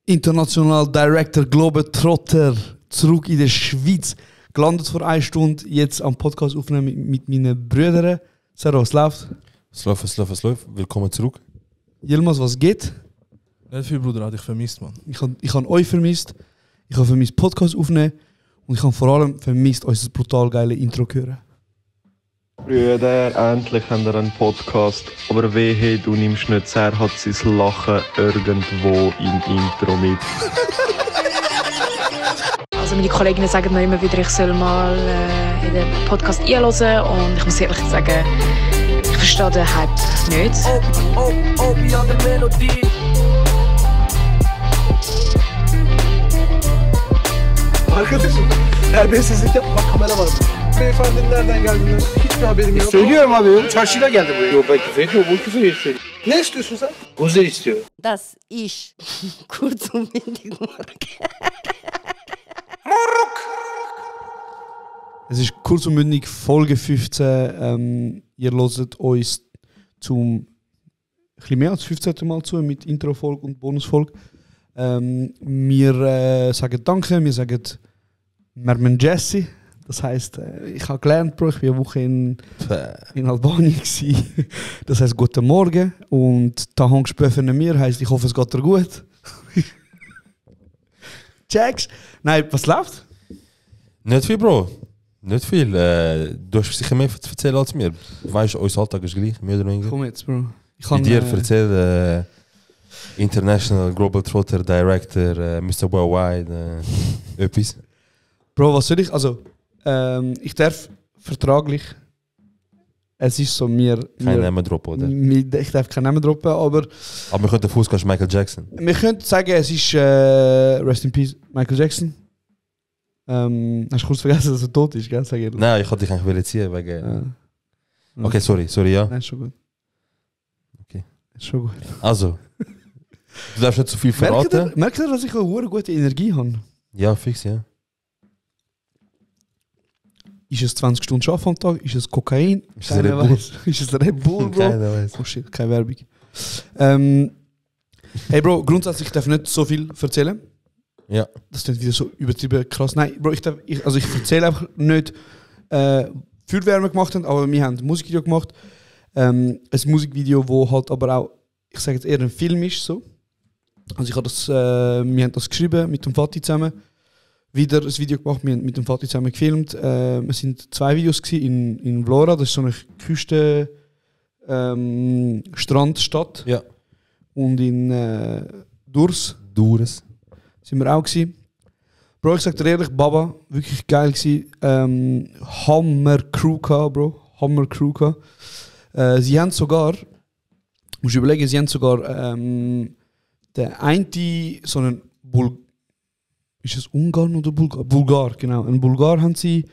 International Director Globetrotter zurück in der Schweiz. Gelandet vor 1 Stunde, jetzt am Podcast aufnehmen mit meinen Brüdern. Sarah, was läuft? Es läuft. Willkommen zurück. Yilmaz, was geht? Nicht viel, Bruder, hat dich vermisst, Mann. Ich habe euch vermisst. Ich habe vermisst Podcast aufnehmen. Und ich habe vor allem vermisst, unser brutal geile Intro hören. Brüder, endlich haben wir einen Podcast. Aber wehe, du nimmst nicht sehr, hat sein Lachen irgendwo im Intro mit. Also meine Kolleginnen sagen mir immer wieder, ich soll mal in den Podcast einhören. Und ich muss ehrlich sagen, ich verstehe den Hype nicht. Ja, der Melodie. Arkadaşım, terbiyesizlik yapma, kamera var. Beyefendinin nereden geldiğini hiçbir haberim yok. Söylüyorum abi, çarşıyla geldi buraya. Yok ben küfür etmiyorum, bu küfür ediyor. Ne istiyorsun sen? Uzer istiyor. Das ist kurz und bündig Es ist kurz und bündig Folge 15. Ihr hört uns zum ein bisschen mehr als 15. Mal zu mit Intro-Folge und Bonus-Folge. Wir sagen Danke, wir sagen Mermen Jesse. Das heisst, ich habe gelernt, Bro, ich war eine Woche in Albanien gewesen. Das heisst Guten Morgen und da hängst du von mir, heisst ich hoffe es geht dir gut. Checks? Nein, was läuft? Nicht viel, Bro. Nicht viel. Du hast sicher mehr zu erzählen als mir. Du weißt, unser Alltag ist gleich, mehr oder weniger. Komm jetzt, Bro. Ich Bei dir erzähl International Globetrotter Director, Mr. Worldwide, etwas. Bro, was soll ich? Also, ich darf vertraglich. Es ist so mir. Kein Namen droppen, oder? Ich darf keinen Namen droppen, aber. Aber wir könnten Fußgänger Michael Jackson. Wir könnten sagen, es ist Rest in Peace Michael Jackson. Hast du kurz vergessen, dass er tot ist, gell? Sag ich. Nein, ich wollte dich eigentlich ziehen wegen. Okay, sorry, ja. Nein, ist schon gut. Okay. Ist schon gut. Also, du darfst nicht zu viel verraten. Merkt ihr, dass ich eine gute Energie habe? Ja, fix, ja. Ist es 20 Stunden Arbeiten am Tag? Ist es Kokain? Ist es Red Bull? Ist es Red Bull, Bro? Keiner weiß. Oh shit, keine Werbung. Hey Bro, grundsätzlich darf ich nicht so viel erzählen. Ja. Das ist wieder so übertrieben krass. Nein, Bro, ich erzähle einfach nicht, viel Wärme gemacht haben, aber wir haben ein Musikvideo gemacht. Ein Musikvideo, wo halt aber auch, ich sage jetzt eher ein Film ist. So. Also wir haben das geschrieben mit dem Vati zusammen. Wieder ein Video gemacht, wir haben mit dem Vati zusammen gefilmt. Es sind 2 Videos in Vlora, das ist so eine Küste Strandstadt. Ja. Und in Durs sind wir auch gewesen. Bro, ich sag dir ehrlich, Baba, wirklich geil gewesen. Hammer Crew gehabt, Bro. Hammer Crew gehabt. Sie haben sogar, musst du überlegen, sie haben sogar der eine, so einen ist es Ungarn oder Bulgar? Bulgar, genau. Einen Bulgar haben sie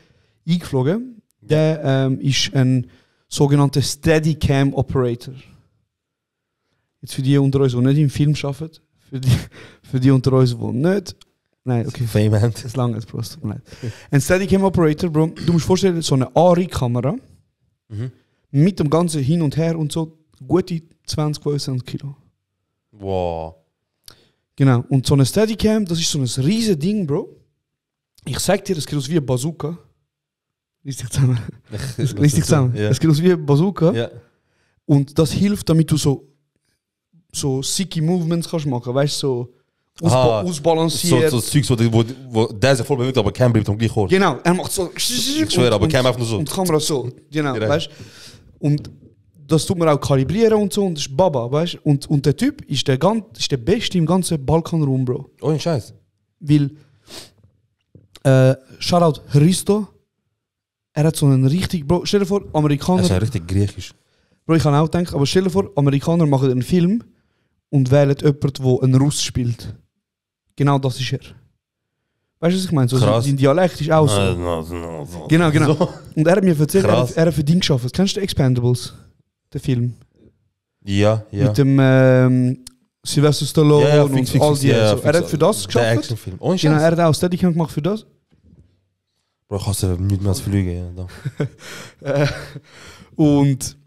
eingeflogen. Der ist ein sogenannter Steadicam Operator. Jetzt für die unter uns, die nicht im Film arbeiten, für die unter uns, die nicht. Nein, okay. Fame Das ist lange jetzt, Bro. Tut mir leid. Ein Steadicam Operator, Bro. Du musst dir vorstellen, so eine ARRI-Kamera mit dem ganzen Hin und Her und so gute 20, 25 Kilo. Wow. Genau. Und so eine Steadicam, das ist so ein riesiges Ding, Bro. Ich sag dir, es geht aus wie eine Bazooka. Lies dich zusammen. Ja. Es geht aus wie eine Bazooka. Ja. Und das hilft, damit du so sicky Movements kannst machen. Weißt du, so ausbalanciert. So Zeugs, wo der sich voll bewegt, aber Cam bleibt am gleichen Ort. Genau. Er macht so. Ich schwöre, aber Cam einfach nur so. Und die Kamera so. Genau, weißt du? Und das tut man auch kalibrieren und so. Und das ist Baba, weißt du? Und der Typ ist der Beste im ganzen Balkanraum, Bro. Oh, ein Scheiß. Weil, Shoutout Hristo, er hat so einen richtig, Bro, stell dir vor, Amerikaner. Das ist ja richtig griechisch. Bro, ich kann auch denken, aber stell dir vor, Amerikaner machen einen Film und wählen jemanden, der einen Russ spielt. Genau das ist er. Weißt du, was ich meine? So, Krass. sein Dialekt ist auch so. Genau. So. Und er hat mir erzählt, er hat für Ding geschafft. Kennst du Expendables? Den Film? Ja. Mit dem Sylvester Stallone und all die. Ja, so. Er hat für das geschafft. Der Actionfilm. Oh, genau, er hat auch Steadicam gemacht für das. Bro, ich hasse nicht mehr als Flüge. Ja, und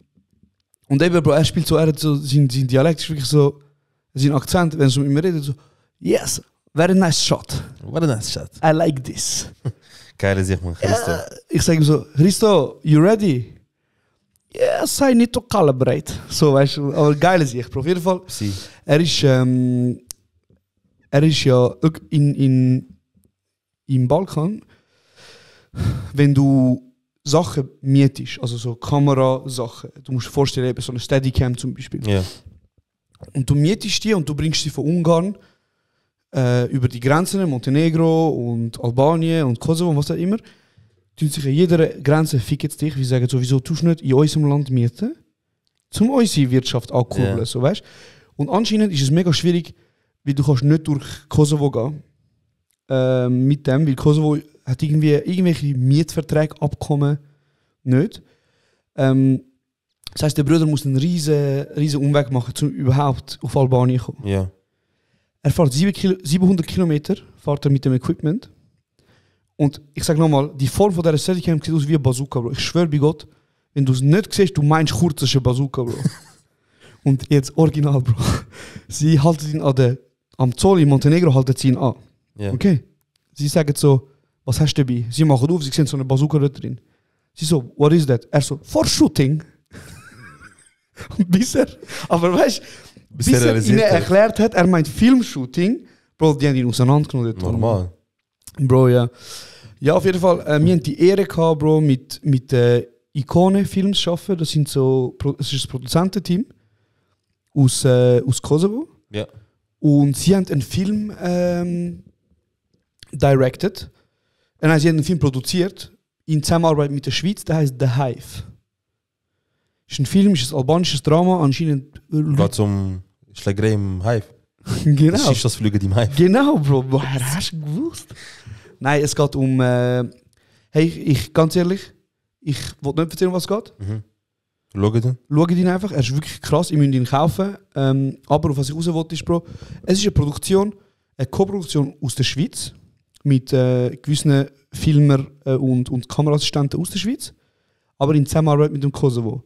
eben, Bro, er spielt so, er hat so sein Dialekt ist wirklich so, sein Akzent, wenn er so mit mir redet, so Yes, very nice shot. What a nice shot. I like this. Geile Sicht, man. Christo. Ich sage ihm so, Christo, you ready? Yes, I need to calibrate. So, weißt du, aber geile Sicht, Bro. Auf jeden Fall. Sie. Er ist ja ook im Balkan, wenn du Sachen mietest, also so Kamerasachen, du musst dir vorstellen, eben so eine Steadicam zum Beispiel. Ja. Und du mietest die und du bringst sie von Ungarn über die Grenzen, Montenegro und Albanien und Kosovo und was auch immer. Tun sich an jeder Grenze ficken dich, wie sagen, sowieso tust du nicht in unserem Land mieten, um unsere Wirtschaft ankurbeln, Ja. so weißt. Und anscheinend ist es mega schwierig, weil du kannst nicht durch Kosovo gehen mit dem, weil Kosovo hat irgendwelche Mietverträge, Abkommen nicht. Das heisst, der Bruder muss einen riesen Umweg machen, um überhaupt auf Albanien zu kommen. Ja. Er fährt 700 Kilometer fährt er mit dem Equipment. Und ich sage nochmal, die Form von dieser Steadicam sieht aus wie eine Bazooka, Bro. Ich schwöre bei Gott, wenn du es nicht siehst, du meinst kurz, das ist eine Bazooka, Bro. Und jetzt original, Bro. Sie halten ihn am Zoll in Montenegro halten sie ihn an. Ja. Okay? Sie sagen so, was hast du dabei? Sie machen auf, sie sehen so eine Bazooka dort drin. Sie so, what is that? Er so, for shooting. Und bis er ihnen realisiert hat. erklärt hat, er meint Filmshooting, Bro, die haben ihn auseinandergenommen. dort. Normal. Bro, ja. Ja, auf jeden Fall, wir haben die Ehre gehabt, Bro, mit Ikone-Films zu arbeiten. Das ist das Produzententeam aus Kosovo. Ja. Und sie haben einen Film directed. Nein, sie haben einen Film produziert in Zusammenarbeit mit der Schweiz, der heißt The Hive. Ist ein Film, ist ein albanisches Drama, anscheinend. Geht um Schlägerei im Hive. Genau. Das ist das Flüge im Hive. Genau, Bro. Woher hast du gewusst? Nein, es geht um. Hey, ich ganz ehrlich, ich wollte nicht erzählen, was es geht. Schau dann. Schaut ihn einfach, er ist wirklich krass, ihr müsst ihn kaufen. Aber auf was ich raus wollte, ist, Bro, es ist eine Co-Produktion aus der Schweiz mit gewissen Filmer und Kameraassistenten aus der Schweiz, aber in Zusammenarbeit mit dem Kosovo.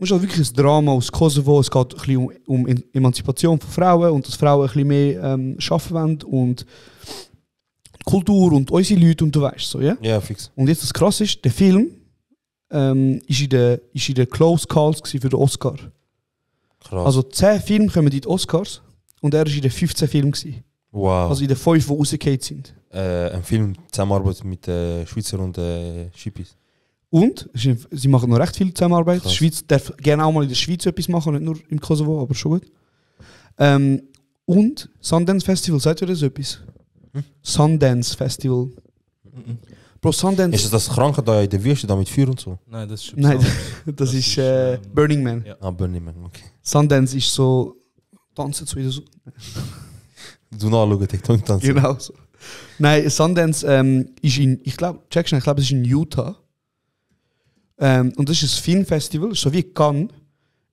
Es ist halt wirklich ein Drama aus Kosovo, es geht ein bisschen um Emanzipation von Frauen und dass Frauen ein bisschen mehr arbeiten wollen und Kultur und unsere Leute und du weißt so, ja? Ja, fix. Und jetzt das Krasse ist, der Film ist in den Close Calls für den Oscar. Krass. Also 10 Filme kommen in die Oscars und er war in den 15 Filmen. wow. Also in den 5, die rausgefallen sind. Ein Film Zusammenarbeit mit Schweizer und Schippis. Und sie machen noch recht viel Zusammenarbeit. Krass. Die Schweiz darf gerne auch mal in der Schweiz etwas machen, nicht nur im Kosovo, aber schon gut. Und Sundance Festival, sagt ihr das etwas? Sundance Festival. Bro, Sundance... Ist das Kranke da in der Wüste da mit Feuer und so? Nein, das ist schon Nein, besonders. das ist Burning Man. Ja. Ah, Burning Man, okay. Sundance ist so... Tanzen zu wieder so... Du nachschauen, TikTok tanzen. Genau so. Nein, Sundance ist in... Ich glaube, es ist in Utah. Und das ist ein Filmfestival, so wie Cannes.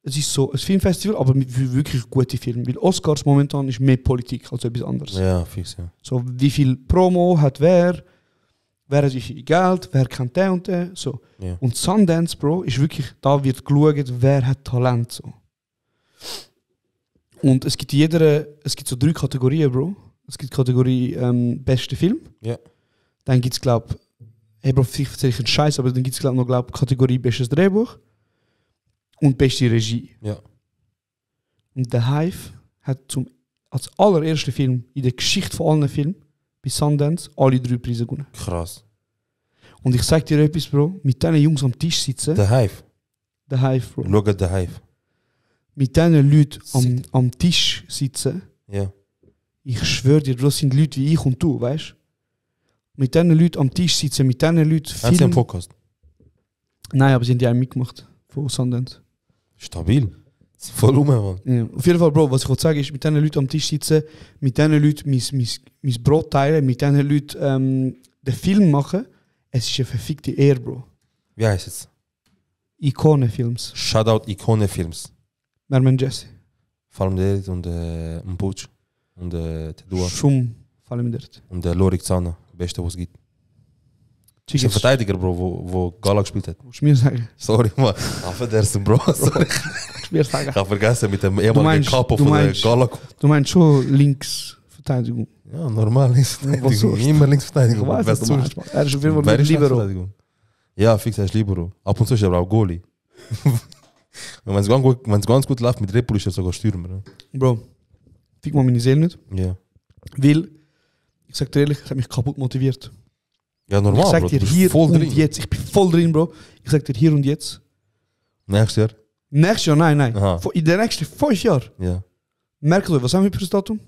Es ist so ein Filmfestival, aber mit wirklich guten Filmen. Weil Oscars momentan ist mehr Politik als etwas anderes. Ja, fix, ja. So, wie viel Promo hat wer hat wie viel Geld, wer kennt den und den. So. Ja. Und Sundance, Bro, ist wirklich, da wird geschaut, wer hat Talent. So. Und es gibt so 3 Kategorien, Bro. Es gibt die Kategorie beste Film. Ja. Dann gibt es, glaube ich, hey Bro, vielleicht erzähle ich einen Scheiß, aber dann gibt es, glaube ich, noch Kategorie bestes Drehbuch und beste Regie. Ja. Und The Hive hat als allererster Film in der Geschichte von allen Filmen bei Sundance alle 3 Preise gewonnen. Krass. Und ich sag dir etwas, Bro, mit diesen Jungs am Tisch sitzen, The Hive. The Hive, Bro, Schau The Hive. mit diesen Leuten am Tisch sitzen, Ja. ich schwöre dir, das sind Leute wie ich und du, weißt du? Mit diesen Leuten am Tisch sitzen, mit diesen Leuten Haben sie einen filmen. Podcast? Nein, aber sie haben die einen mitgemacht von Sundance. Stabil. Das ist voll rum, Mann. Ja. Auf jeden Fall, Bro, was ich wollte sagen ist, mit diesen Leuten am Tisch sitzen, mit diesen Leuten mein Brot teilen, mit diesen Leuten den Film machen, es ist eine verfickte Ehre, Bro. Wie heißt es? Ikonenfilms. Shoutout Ikone Films. Merman Jesse. Vor allem der und Mpuch und Tedua Schum, fallen mir dort. und Lorik Zana. Beste, was es gibt. Ist ein Chickens. Verteidiger, Bro, wo Gala gespielt hat. Musst du mir sagen. Sorry, Mann. Aber der ist ein Bro. Sorry. Musst du mir sagen. Ich habe vergessen mit dem ehemaligen meinst- Capo du von der meinst- Gala. Du meinst schon Linksverteidiger. Linksverteidigung. Ja, normal Linksverteidigung. Was sonst? Immer Linksverteidigung. Ich weiß Wer nicht, du sonst? meinst, Mann. Er ist auf jeden Fall Wer nicht ist Libero. Linksverteidigung? Ja, fix, er ist Libero. Ab und zu ist er aber auch Goalie. Wenn es ganz gut läuft mit Repul, ist er sogar Stürmer. Ne? Bro, fick mal meine Seele nicht. Ja. Weil, ich sag dir ehrlich, es hat mich kaputt motiviert. Ja, normal, ich sag Bro. dir Du bist hier voll und drin. jetzt, ich bin voll drin, Bro. Ich sag dir hier und jetzt. Nächstes Jahr? Nächstes Jahr, nein. Aha. In den nächsten 5 Jahren. Ja. Merkt euch, was haben wir für das Datum?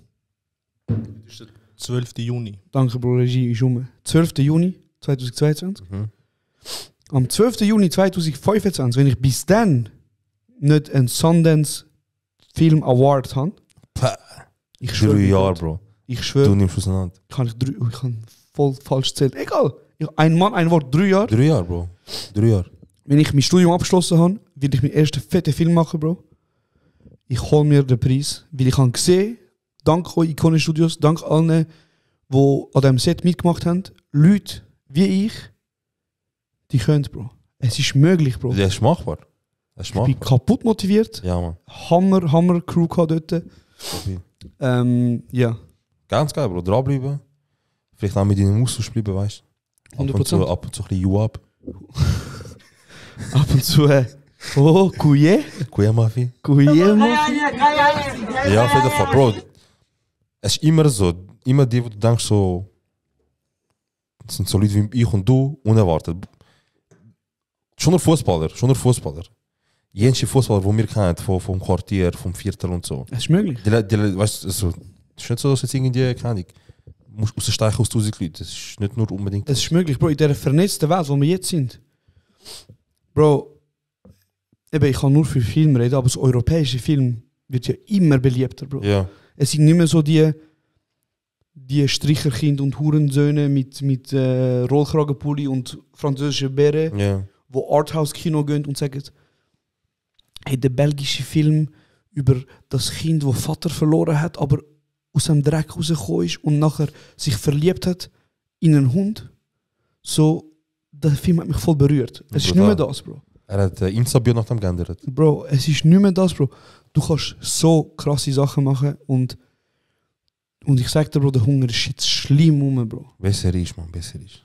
12. Juni. Danke, Bro, Regie ist um. 12. Juni 2022. Mhm. Am 12. Juni 2025, wenn ich bis dann nicht einen Sundance Film Award habe, Pah. ich 3 schwöre, Jahre, Bro. ich Du schwöre, nimmst auseinander. ich kann voll falsch zählen. Egal. Ein Mann, ein Wort, 3 Jahre. 3 Jahre, Bro. 3 Jahre. Wenn ich mein Studium abgeschlossen habe, will ich meinen ersten fetten Film machen, Bro. Ich hole mir den Preis, weil ich habe gesehen, dank euch Iconic Studios, dank allen, die an diesem Set mitgemacht haben, Leute wie ich, die können, Bro. Es ist möglich, Bro. Das ist machbar. Das ist Ich machbar. bin kaputt motiviert. Ja, Mann. Hammer Crew gehabt dort. Ja, Ganz geil, Bro. Dranbleiben. Vielleicht auch mit deinem Austausch bleiben, weißt du? 100%. Ab und zu ein bisschen You-Up. Ab und zu, oh, Couillet, Kuya-Mafia. Mann. Ja, auf jeden Fall, Bro. Es ist immer so. Immer die, wo du denkst, so. Das sind so Leute wie ich und du, unerwartet. Schon ein Fußballer. Jenste Fußballer, die wir kennen, vom Quartier, vom Viertel und so. Es ist möglich. Weißt du, also, es ist nicht so, dass jetzt irgendwie, keine Ahnung, musst rausstechen aus 1000 Leuten. Das ist nicht nur unbedingt. Es ist möglich, Bro, in dieser vernetzten Welt, wo wir jetzt sind. Bro, eben, ich kann nur für Filme reden, aber das europäische Film wird ja immer beliebter, Bro. Ja. Es sind nicht mehr so die Stricherkinder und Hurensöhne mit Rollkragenpulli und französischen Bären, Ja. wo Arthouse-Kino gehen und sagen, hey, der belgische Film über das Kind, das Vater verloren hat, aber aus dem Dreck rausgekommen ist und nachher sich verliebt hat in einen Hund. So, der Film hat mich voll berührt. Es ist nicht mehr das, Bro. Er hat Insta-Bio nach dem geändert. Bro, es ist nicht mehr das, Bro. Du kannst so krasse Sachen machen und ich sag dir, Bro, der Hunger ist jetzt schlimm rum, Bro. Besser ist, man, besser ist.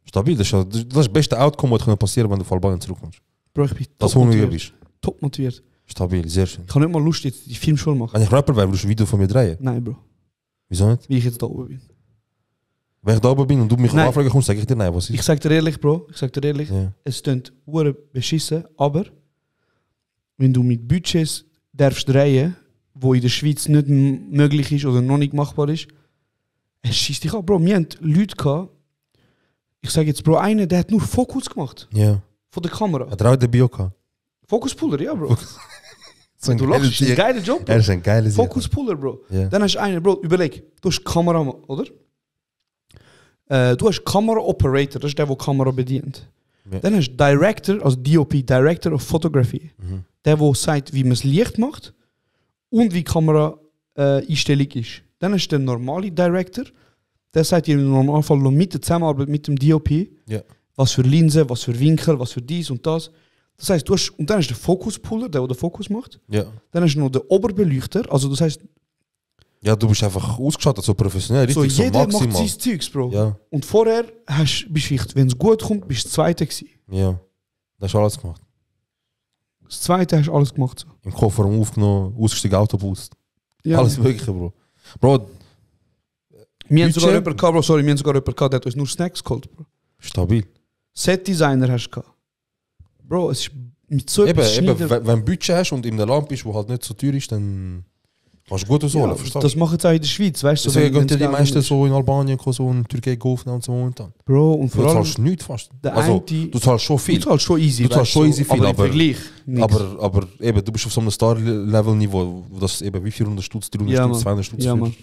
Stabil, das ist das beste Outcome, was passieren kann, wenn du von Albanien zurückkommst. Bro, ich bin Das top hungrig motiviert. bist. Top motiviert. Stabil, sehr schön. Ich habe nicht mal Lust, jetzt die Filmschule machen. Wenn ich Rapper wäre, würdest du ein Video von mir drehen. Nein, Bro. Wieso nicht? Wie ich jetzt da oben bin. Wenn ich da oben bin und du mich Nein. anfragen kommst, sage ich dir nein, was ist. Ich sag dir ehrlich, Bro, Ja. es klingt hure beschissen, aber wenn du mit Budgets darfst drehen, wo in der Schweiz nicht möglich ist oder noch nicht machbar ist, es schießt dich an. Bro, wir haben Leute gehabt, ich sage jetzt, Bro, einer, der hat nur Fokus gemacht. Ja. Von der Kamera. Hat er auch den Bio gehabt? Fokuspuller, ja, Bro. So ein Du geiler lachst, ist ein Sieg. geiler Job, Er Bro. ist ein geiler Sieg. Fokuspuller, Bro. Ja. Dann hast du einen, Bro, überleg, du hast Kameramann, oder? Du hast Kamera-Operator, das ist der, der Kamera bedient. Ja. Dann hast du Director, also DOP, Director of Photography. Mhm. Der, der sagt, wie man das Licht macht und wie die Kamera-Einstellung ist. Dann hast du den normalen Director, der sagt dir im Normalfall noch mit der Zusammenarbeit mit dem DOP, Ja. was für Linsen, was für Winkel, was für dies und das. Das heißt, du hast, und dann hast du den Fokuspuller, der den Fokus macht. Ja. Dann hast du noch den Oberbeleuchter, also das heißt, Ja, du bist einfach ausgestattet, so professionell, so richtig, so, jeder macht maximal. sein Zeugs, Bro. Ja, Und vorher bist du, wenn es gut kommt, bist du Zweiter gewesen. ja. Das hast du alles gemacht. Das Zweite hast du alles gemacht. So. Im Kofferraum aufgenommen, ausgestiegen, Autobus. Ja. Alles Mögliche, Bro. Bro, Wir haben Budget? sogar jemanden gehabt, Bro, sorry, wir haben sogar jemanden gehabt, der hat uns nur Snacks geholt, Bro. stabil. Set-Designer hast du gehabt. Bro, es ist mit so Eben, etwas eben, schneiden- wenn du Budget hast und in der Lampe bist, wo halt nicht so teuer ist, dann kannst du gut ausholen, ja, verstehst du? das machen sie auch in der Schweiz, weißt du? Deswegen gehen wenn's die geil meisten ist. so in Albanien, so in Türkei aufnehmen und so momentan. Bro, und Du vor allem, zahlst nichts fast. der Also, eine, du zahlst schon du viel. zahlst schon easy, Du zahlst weißt schon easy viel, aber im aber- Vergleich nix. Aber eben, du bist auf so einem Star-Level-Niveau, wo das eben wie 400 Stutz, 300 Ja, Stutz, Mann. 200 Stutz Ja, für- Mann.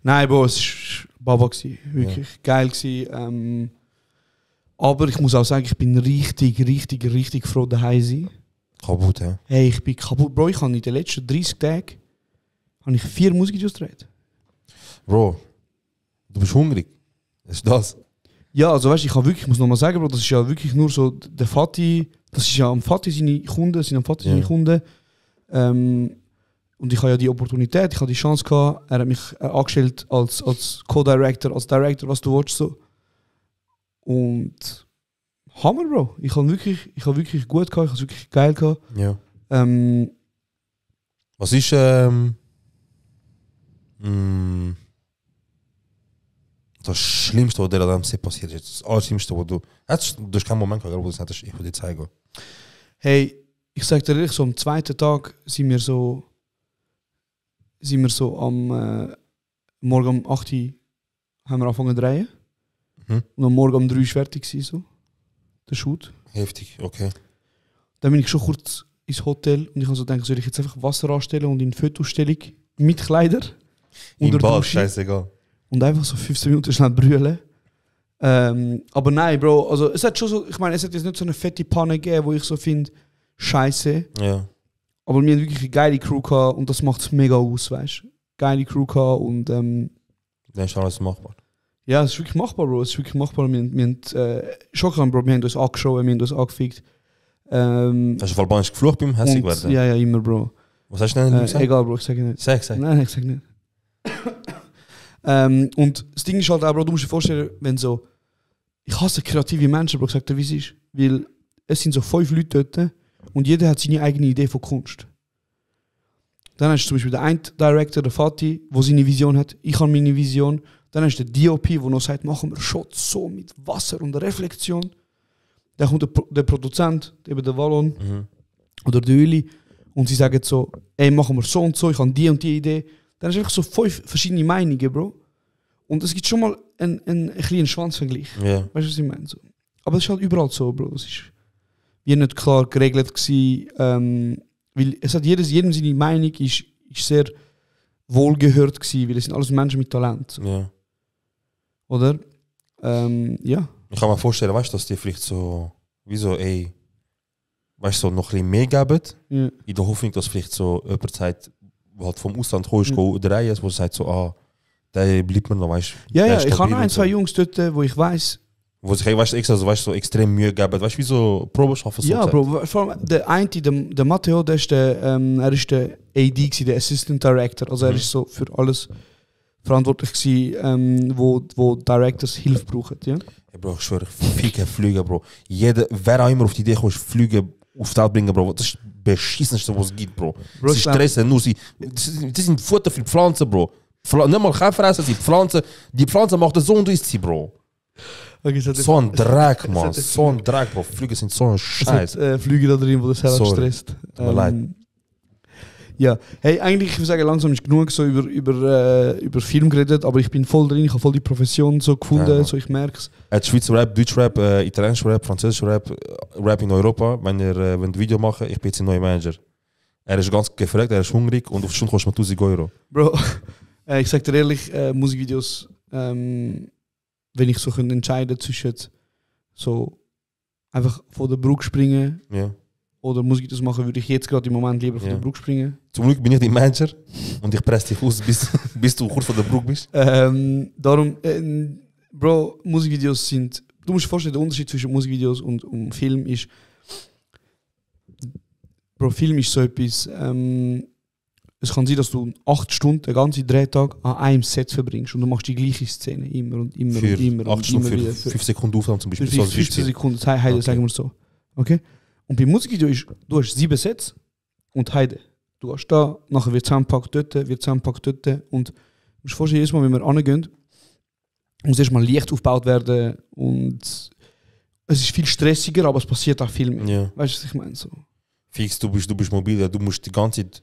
Nein, Bro, es war Baba gewesen, wirklich geil gewesen. Aber ich muss auch sagen, ich bin richtig froh, daheim zu sein. Kaputt, ja. Hey, ich bin kaputt. Bro, ich habe in den letzten 30 Tagen habe ich 4 Musikvideos gedreht. Bro, du bist hungrig. Das ist das. Ja, also weißt du, ich muss nochmal sagen, Bro, das ist ja wirklich nur so, der Vati, das ist ja am Vati seine Kunden, sind am Vati seine Ja. Kunden. Und ich habe ja die Opportunität, ich habe die Chance gehabt, er hat mich angestellt als Co-Director, als Director, was du willst, so. Und Hammer, Bro. Ich habe wirklich gut gehabt, ich habe es wirklich geil gehabt. Ja. Was ist das Schlimmste, was dir an dem Set passiert ist? Das Allerschlimmste, wo du hast keinen Moment gehabt, wo du sagst, ich will dir zeigen. Hey, ich sag dir ehrlich, so am zweiten Tag sind wir so am Morgen um 8 Uhr haben wir angefangen zu drehen. Und am Morgen um 3 Uhr fertig gewesen, so. Der Shoot. Heftig, okay. Dann bin ich schon kurz ins Hotel und ich habe so gedacht, soll ich jetzt einfach Wasser anstellen und in Fotostellung mit Kleider Im Bad, scheißegal. Und einfach so 15 Minuten schnell brüllen. Aber nein, Bro, also es hat schon so, ich meine, es hat jetzt nicht so eine fette Panne gegeben, wo ich so finde, scheiße. Ja. Aber wir haben wirklich eine geile Crew gehabt und das macht es mega aus, weißt du? Geile Crew gehabt und dann ist alles machbar. Ja, es ist wirklich machbar, Bro. Es ist wirklich machbar. Wir haben schon klar, Bro, wir haben uns angeschaut, wir haben uns angefickt. Hast du auf Albanisch geflucht beim hässig werden? Ja, immer, Bro. Was hast du denn gesagt? Egal, Bro, ich sage nicht. Sag. Nein, ich sage nicht. Und das Ding ist halt auch, Bro, du musst dir vorstellen, wenn so... Ich hasse kreative Menschen, Bro, sagt er, wie es ist. Weil es sind so 5 Leute dort und jeder hat seine eigene Idee von Kunst. Dann hast du zum Beispiel den einen Director, der Fatih, der seine Vision hat. Ich habe meine Vision. Dann hast du den DOP, der noch sagt, machen wir Shots so mit Wasser und Reflexion. Dann kommt der Produzent, eben der Wallon oder der Uli, und sie sagen so, ey, machen wir so und so, ich habe die und die Idee. Dann hast du einfach so 5 verschiedene Meinungen, Bro. Und es gibt schon mal einen kleinen Schwanzvergleich. Yeah. Weißt du, was ich meine? So. Aber es ist halt überall so, Bro. Es ist wie nicht klar geregelt gewesen, weil es hat jedem seine Meinung ist sehr wohlgehört gewesen, weil es sind alles Menschen mit Talent. So. Ja. Oder? Ja. Ich kann mir vorstellen, weißt du, dass die vielleicht so, wie so, ey, weißt du, so noch ein bisschen mehr geben. Ja. In der Hoffnung, dass vielleicht so jemand sagt, der halt vom Ausland kommst, der Reihe ist, wo sagt so, der bleibt mir noch, weißt du. Ja, ich habe noch 2 Jungs dort, wo ich weiss. Wo sich, weißt du, extra so, weißt, so extrem Mühe geben, weißt du, wie so Probeschaffen. So ja, Bro, vor allem der eine, der Matteo, er ist der AD gewesen, der Assistant Director, also er ist so für alles verantwortlich gewesen, wo Directors Hilfe brauchen, ja. Ja, Bro, ich schwöre, fliegen, Bro. Wer auch immer auf die Idee kommt, fliegen auf die Welt bringen, Bro. Das ist das Beschissenste, was es gibt, Bro. Sie stressen nur, das sind Futter für die Pflanzen, Bro. Nicht mal kein Fressen, die Pflanze macht so und isst sie, Bro. Okay, so ein Dreck, Mann. So ein Dreck, Bro. Flüge sind so ein Scheiß. Es hat Flüge da drin, wo das Herz stresst. Tut mir leid. Ja, hey, eigentlich, ich würde sagen, langsam ist genug so über Film geredet, aber ich bin voll drin, ich habe voll die Profession so gefunden, ja, so ich merke es. Schweizer Rap, Deutsch Rap, italienischer Rap, französischer Rap, Rap in Europa. Wenn ihr Video machen, ich bin jetzt ein neuer Manager. Er ist ganz gefragt, er ist hungrig und auf die Stunde kostet man 1000 Euro. Bro, ich sag dir ehrlich, Musikvideos, wenn ich so entscheiden zwischen so einfach von der Brücke springen oder Musikvideos machen, würde ich jetzt gerade im Moment lieber von der Brücke springen. Zum Glück bin ich dein Manager und ich presse dich aus, bis du kurz vor der Brücke bist. Darum, Bro, Musikvideos sind, du musst dir vorstellen, der Unterschied zwischen Musikvideos und Film ist, Bro, Film ist so etwas, es kann sein, dass du 8 Stunden, den ganzen Drehtag an einem Set verbringst und du machst die gleiche Szene immer und immer für und immer 8 und Stunden immer wieder. Für 5 Sekunden Aufnahme zum Beispiel. Für 15 Sekunden, Heide, sagen wir so. Okay? Und beim Musikvideo ist, du hast 7 Sets und Heide. Du hast da, nachher wird zusammengepackt dort und du musst dir vorstellen, jedes Mal, wenn wir angehen, muss erstmal Licht aufgebaut werden und es ist viel stressiger, aber es passiert auch viel mehr. Ja. Weißt du, was ich meine? So. Fix, du bist mobil, du musst die ganze Zeit,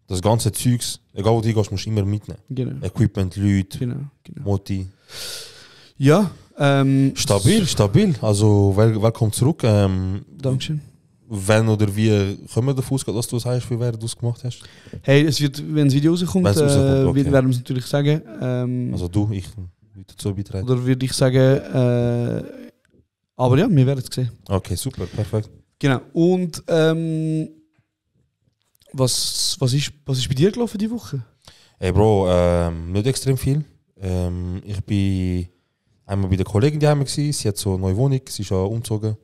das ganze Zeugs, egal wo du hingehst, musst du immer mitnehmen. Genau. Equipment, Leute, Genau. Moti. Ja. Stabil. Also, willkommen zurück. Dankeschön. Wenn oder wie können wir davon ausgehen, dass du es heißt, wie wer du es gemacht hast? Hey, es wird, wenn das Video rauskommt, okay. werden wir es natürlich sagen. Also du, ich würde dazu beitragen. Oder würde ich sagen, aber ja, wir werden es sehen. Okay, super, perfekt. Genau. Und was ist bei dir gelaufen diese Woche? Hey Bro, nicht extrem viel. Ich bin einmal bei der Kollegin daheim gewesen. Sie hat so eine neue Wohnung, sie ist ja umgezogen.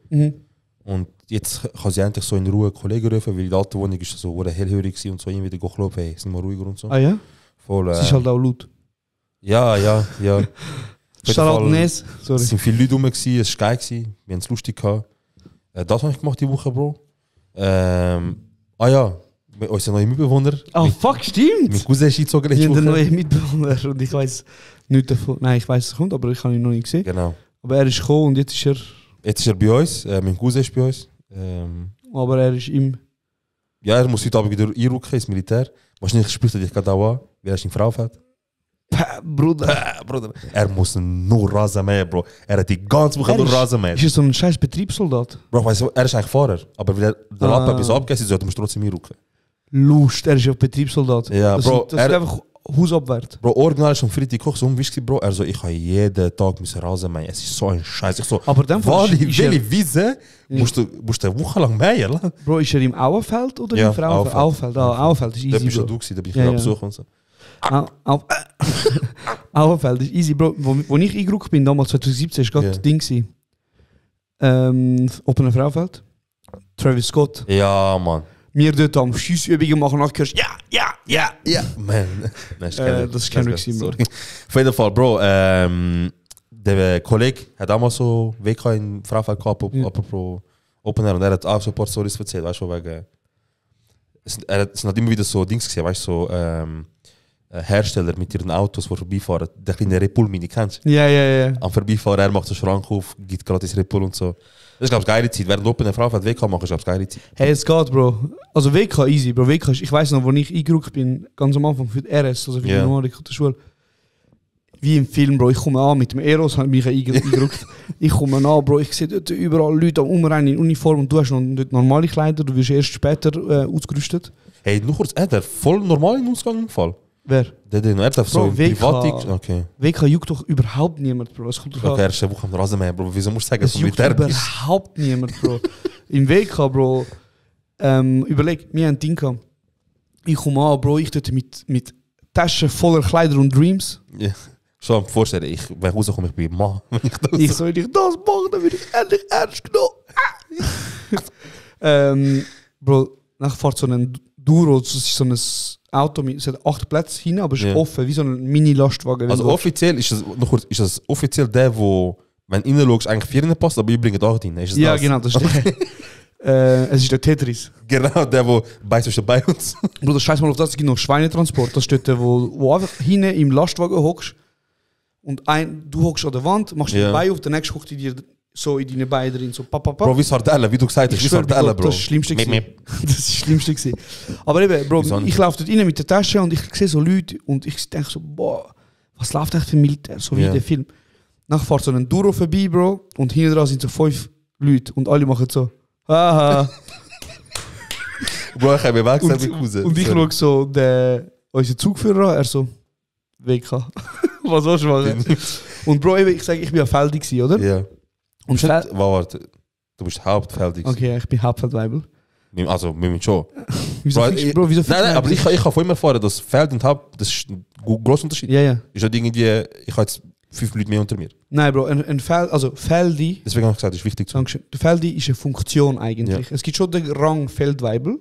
Und jetzt kann sie endlich so in Ruhe Kollegen rufen, weil die alte Wohnung ist so hellhörig und so irgendwie klopfen, hey, sind wir ruhiger und so. Ah ja? Voll, Es ist halt auch laut. Ja. Shoutout Nes. Es Sorry. sind viele Leute rum, es war geil, wir haben es lustig gehabt. Das habe ich gemacht die Woche, Bro. Unser neuer Mitbewohner. Oh fuck, stimmt! Mein Cousin ist eingezogen Ich letzte bin der Woche. neue Mitbewohner und ich weiß nicht davon. Nein, ich weiß, es kommt, aber ich habe ihn noch nicht gesehen. Genau. Aber er ist gekommen und jetzt ist er. Jetzt ist er bei uns, mein Cousin ist bei uns. Aber er ist im. Ja, er muss heute Abend wieder einrücken ins Militär. Wahrscheinlich spürt er dich gerade auch an, weil er ist in Fraufeld. Bruder. Bruder. Er muss nur Rasen mähen, Bro. Er hat die ganze Woche nur Rasen mähen. Ist er so ein scheiß Betriebssoldat? Bro, weißt du, er ist eigentlich Fahrer. Aber weil er den Lappen etwas abgegessen hat, musst du trotzdem einrücken. Lust, er ist ja Betriebssoldat. Ja, das Bro, Ist, das ist einfach Hausabwärts. Bro, original ist am Freitag Koch so unwichtig, Bro. Er so, ich habe jeden Tag müssen Rasen mähen. Es ist so ein Scheiß. Ich so, Aber dann welche Wiese musst du eine Woche lang mähen? La? Bro, ist er im Auerfeld oder Ja, im Frauenfeld? Auerfeld. Auerfeld ist Da easy, bist Bro. du gewesen, da bin ich Ja, ja, ja. besuchen und so. Auerfeld ist easy, Bro. Wo ich eingerückt bin, damals 2017, war gerade das Ding gewesen. Open Frauenfeld. Travis Scott. Ja, Mann. Wir dort am Schiessübungen machen, nachher hörst du, ja. Man. Nein, das ist kein Rücksicht, Bro. Sorry. Auf jeden Fall, Bro. Der Kollege hat auch mal so WK in Frauenfeld gehabt, apropos Open Air, und er hat auch so ein paar Storys erzählt, weißt du, wegen. Es sind halt immer wieder so Dings gesehen, weißt du, so Hersteller mit ihren Autos, die vorbeifahren. Der kleine Red Bull Mini, kennst du? Ja. Am Vorbeifahren, er macht den Schrank auf, gibt gratis Red Bull und so. Das ist, glaube ich, geile Zeit. Während Open Air Frauenfeld WK machen, ist, glaube ich, geile Zeit. Hey, es geht, Bro. Also WK easy, Bro. WK ist, ich weiß noch, wo ich eingerückt bin, ganz am Anfang für die RS, also für die normale Schule. Wie im Film, Bro. Ich komme an mit dem Eros, habe mich eingerückt. Ich komme an, Bro. Ich sehe dort überall Leute am Umrennen in Uniform und du hast noch dort normale Kleider, du wirst erst später ausgerüstet. Hey, nur kurz, er hat voll normal in Ausgang im Fall. Wer? Er darf so Bro, WK, privat. Okay. WK juckt doch überhaupt niemand, Bro. Es kommt Okay, erste Woche am Rasenmäher, Bro. Wieso musst du sagen, es dass du juckt Militär bist? überhaupt niemand, Bro. Im WK, Bro. Überleg, wir haben ein Ding gehabt. Ich komme an, Bro. Ich dort mit Taschen voller Kleider und Dreams. Ja. Schon am Vorstellen, wenn ich rauskomme, ich bin Mann. Ich soll nicht das machen, dann werde ich endlich ernst genommen. Bro, nachher fährt so ein Duro, das ist so ein Auto, es hat 8 Plätze hin, aber es ist offen, wie so ein Mini-Lastwagen. Also offiziell ist das offiziell der, wo, wenn du reinschaust, eigentlich 4 passt, aber ich bringe 8 rein. Ist das ja, das? genau, das ist der. Es ist der Tetris. Genau, der, wo beißt dabei uns. Bruder, scheiß mal auf das, es gibt noch Schweinetransport. Das steht der, wo einfach hinten im Lastwagen hockst und du hockst an der Wand, machst den Bein auf, der nächste hockt dir so in deine Beine drin, so papapap. Bro, wie Sardelle, wie du gesagt hast, wie Sardelle, Bro. Das ist das Schlimmste gewesen. Das ist das Schlimmste gewesen. Aber eben, Bro, ich laufe dort rein mit der Tasche und ich sehe so Leute und ich denke so, boah, was läuft echt für Militär, so wie in der Film. Nachher fährt so ein Duro vorbei, Bro, und hinten dran sind so 5 Leute und alle machen so, haha. Bro, ich habe mir weg gesagt, mit Cousin. Und ich schaue so unseren Zugführer an, er so, WK. Was sollst du machen? Und Bro, eben, ich sage, ich bin ja Feldi gewesen, oder? Ja. Und Warte, du bist Hauptfeldig. Okay, ich bin Hauptfeldweibel. Also, wir müssen schon. Wieso Bro, wieso nein, aber ich habe vorhin erfahren, dass Feld und Haupt, das ist ein großer Unterschied. Ja. Ist halt irgendwie, ich habe jetzt 5 Leute mehr unter mir. Nein, Bro, ein Feldi. Deswegen habe ich gesagt, das ist wichtig zu. Dankeschön. Der Feldi ist eine Funktion eigentlich. Ja. Es gibt schon den Rang Feldweibel,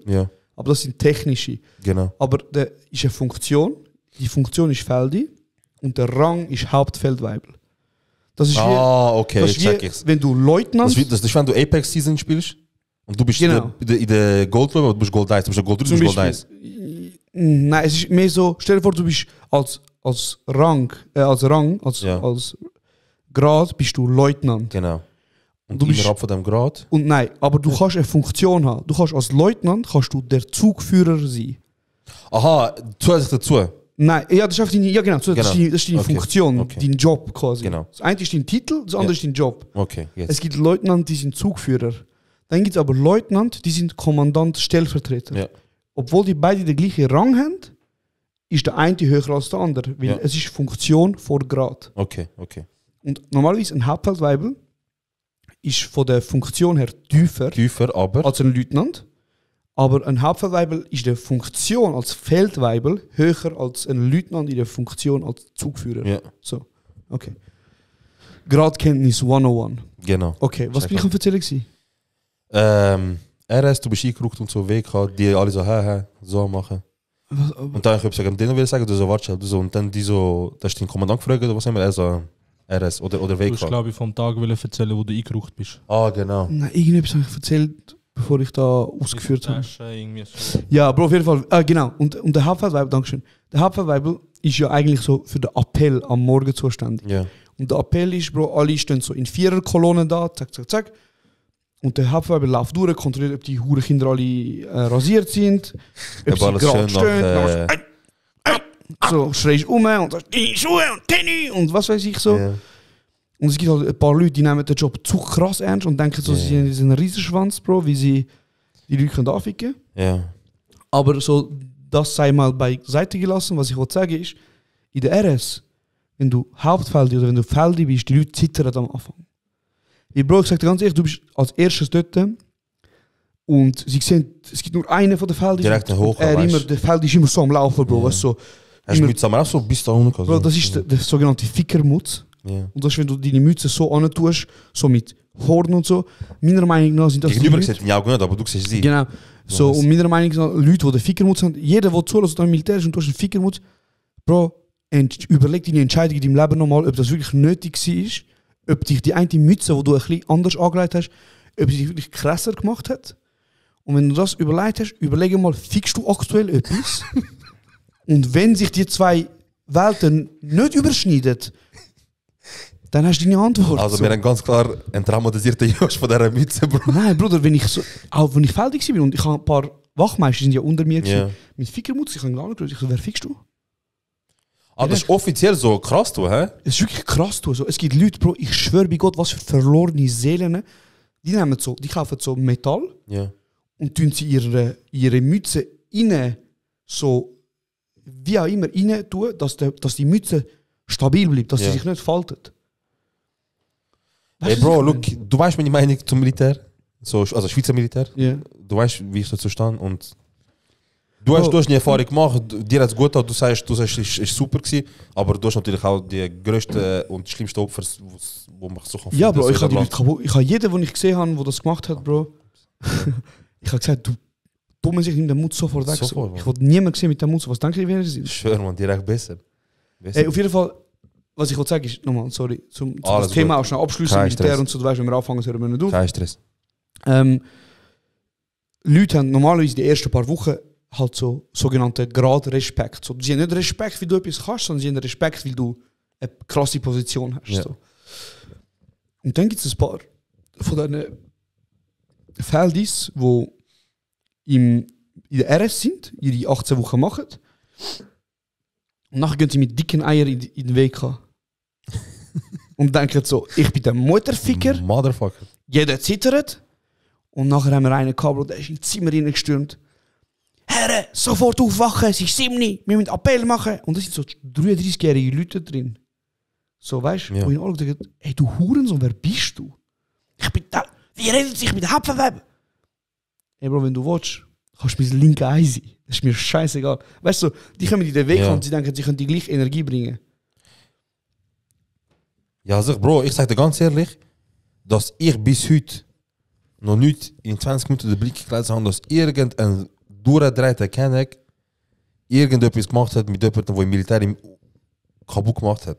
aber das sind technische. Genau. Aber der ist eine Funktion. Die Funktion ist Feldi und der Rang ist Hauptfeldweibel. Das ist okay, das ist check ich's. Wenn du Leutnant... Das ist, wenn du Apex Season spielst und du bist genau. in der Gold Level, du bist Gold 1, du bist Gold 3, du bist Gold 1. Nein, es ist mehr so, stell dir vor, du bist als Grad bist du Leutnant. Genau. Und du innerhalb von dem Grad? Und nein, aber du kannst eine Funktion haben. Du kannst als Leutnant der Zugführer sein. Aha, zusätzlich dazu? Nein, ja, das ist einfach genau. Das ist deine Funktion, dein Job quasi. Genau. Das eine ist dein Titel, das andere ist dein Job. Okay, jetzt. Es gibt Leutnant, die sind Zugführer. Dann gibt es aber Leutnant, die sind Kommandant, Stellvertreter. Ja. Obwohl die beide den gleichen Rang haben, ist der eine höher als der andere. Weil es ist Funktion vor Grad. Okay. Und normalerweise ein Hauptfeldweibel ist von der Funktion her tiefer aber als ein Leutnant. Aber ein Hauptfeldweibel ist der Funktion als Feldweibel höher als ein Leutnant in der Funktion als Zugführer. Ja. So, okay. Gradkenntnis 101. Genau. Okay, was bin ich am erzählen gewesen? RS, du bist eingerückt und so, WK, die alle so, so machen. Und dann habe ich gesagt, denen will ich sagen, du so, warte, du so, und dann die so, da ist den Kommandant gefragt, oder was immer, er so, RS oder Du WK. hast, glaube ich, vom Tag erzählen, wo du eingeraucht bist. Ah, genau. Nein, irgendetwas habe ich erzählt, bevor ich da ausgeführt habe. Irgendwie so. Ja, Bro, auf jeden Fall. Genau. Und der Hauptfeldwebel, Dankeschön. Der Hauptfeldwebel ist ja eigentlich so für den Appell am Morgen zuständig. Ja. Und der Appell ist, Bro, alle stehen so in 4er-Kolonnen da, zack, zack, zack. Und der Hauptfeldwebel läuft durch, kontrolliert, ob die Hurenkinder alle rasiert sind, ob sie alles gerade schön stehen. nach, So schreist um und sagst, deine Schuhe und Tennis und was weiß ich so. Ja. Und es gibt halt ein paar Leute, die nehmen den Job zu krass ernst und denken so, sie sind ein Riesenschwanz, Bro, wie sie die Leute können anficken. Ja. Aber so, das sei mal beiseite gelassen. Was ich wollte sagen ist, in der RS, wenn du Hauptfeldi oder wenn du Feldi bist, die Leute zittern am Anfang. Wie Bro, ich sag dir ganz ehrlich, du bist als erstes dort und sie sehen, es gibt nur einen von den Feldi. Direkt ein Hocher, weißt. Der Feldi ist immer so am Laufen, Bro. Ja. Weißt, so, Hast du mit Samar auch so bis da unten? Bro, das ist der sogenannte Fickermutz. Ja. Und das ist, wenn du deine Mütze so antust, so mit Horn und so. Meiner Meinung nach sind das Gegenüber die sieht die Augen nicht, aber du siehst sie. Genau. So, Ja, und meiner Meinung nach, Leute, die den Fickermutz haben, jeder, der zulässt, der im Militär ist und du hast einen Fickermutz, Bro, überleg deine Entscheidung in deinem Leben nochmal, ob das wirklich nötig war, ob dich die eine Mütze, die du ein bisschen anders angelegt hast, ob sie dich wirklich krasser gemacht hat. Und wenn du das überlegt hast, überlege mal, fixst du aktuell etwas? Und wenn sich die zwei Welten nicht überschneiden, dann hast du deine Antwort. Also so. wir haben ganz klar einen traumatisierten Josh von dieser Mütze, Bro. Nein, Bruder, auch wenn ich feldig war und ich habe ein paar Wachmeister, sind ja unter mir Ja. mit Fickermutz, ich habe ihn angeschaut, ich so, wer fickst du? Aber das ist offiziell so krass, du, hä? Es ist wirklich krass, du. So, es gibt Leute, Bro, ich schwöre bei Gott, was für verlorene Seelen, die nehmen so, die kaufen so Metall Ja. und tun sie ihre Mütze rein, so wie auch immer rein tun, dass die Mütze stabil bleibt, dass sie sich nicht faltet. Hey Weißt du, Bro, was look, ich meine? du weißt meine Meinung zum Militär. So, also Schweizer Militär. Ja. Du weißt, wie ich dazu stand und du hast eine Erfahrung gemacht, dir hat es gut getan, du sagst, es ist super gewesen, aber du hast natürlich auch die grössten und schlimmsten Opfer, wo man so kann Ja, finden, Bro, so ich habe die in Leute dem Land. kaputt. Ich habe jeden, den ich gesehen habe, der das gemacht hat, Bro. Ich habe gesagt, du dummen sich in den Mund sofort weg. Sofort, So. Mann. Ich wollte niemanden sehen mit dem Mund. So. Was denken Sie, wer sie sind? Ich schwöre, man, direkt besser. Hey, auf jeden Fall, was ich wollte sagen ist, nochmal, sorry, zum Alles das Thema gut. auch schnell abschließen, Kein Militär Stress. und so, du weißt, wenn wir anfangen, hören wir nicht auf. Kein Stress. Leute haben normalerweise die ersten paar Wochen halt so sogenannten Grad-Respekt. So, sie haben nicht Respekt, weil du etwas kannst, sondern sie haben Respekt, weil du eine krasse Position hast. Ja. So. Und dann gibt es ein paar von diesen Feldis, die in der RS sind, ihre 18 Wochen machen. Und nachher gehen sie mit dicken Eiern in den WK. Und denken so, ich bin der Mutterficker, Motherfucker. jeder zittert. Und nachher haben wir einen gehabt, Bro, der ist ins Zimmer reingestürmt. Herren, sofort aufwachen, es ist 7 Uhr, wir müssen Appell machen. Und da sind so 33-jährige Leute drin. So, weißt du, Ja. wo ich alle denke, hey, du Hurensohn, wer bist du? Ich bin da, wie redet sich mit Hauptverweb? Hey, Bro, wenn du willst, kannst du mein linke Ei sein. Das ist mir scheißegal. Weißt du, die kommen in den Weg Ja. und sie denken, sie können die gleiche Energie bringen. Ja, sag, Bro, ich sag dir ganz ehrlich, dass ich bis heute noch nicht in 20 Minuten den Blick gekleidet habe, dass irgendein durchgedrehter Kenneck irgendetwas gemacht hat mit jemandem, der im Militär ihm kaputt gemacht hat.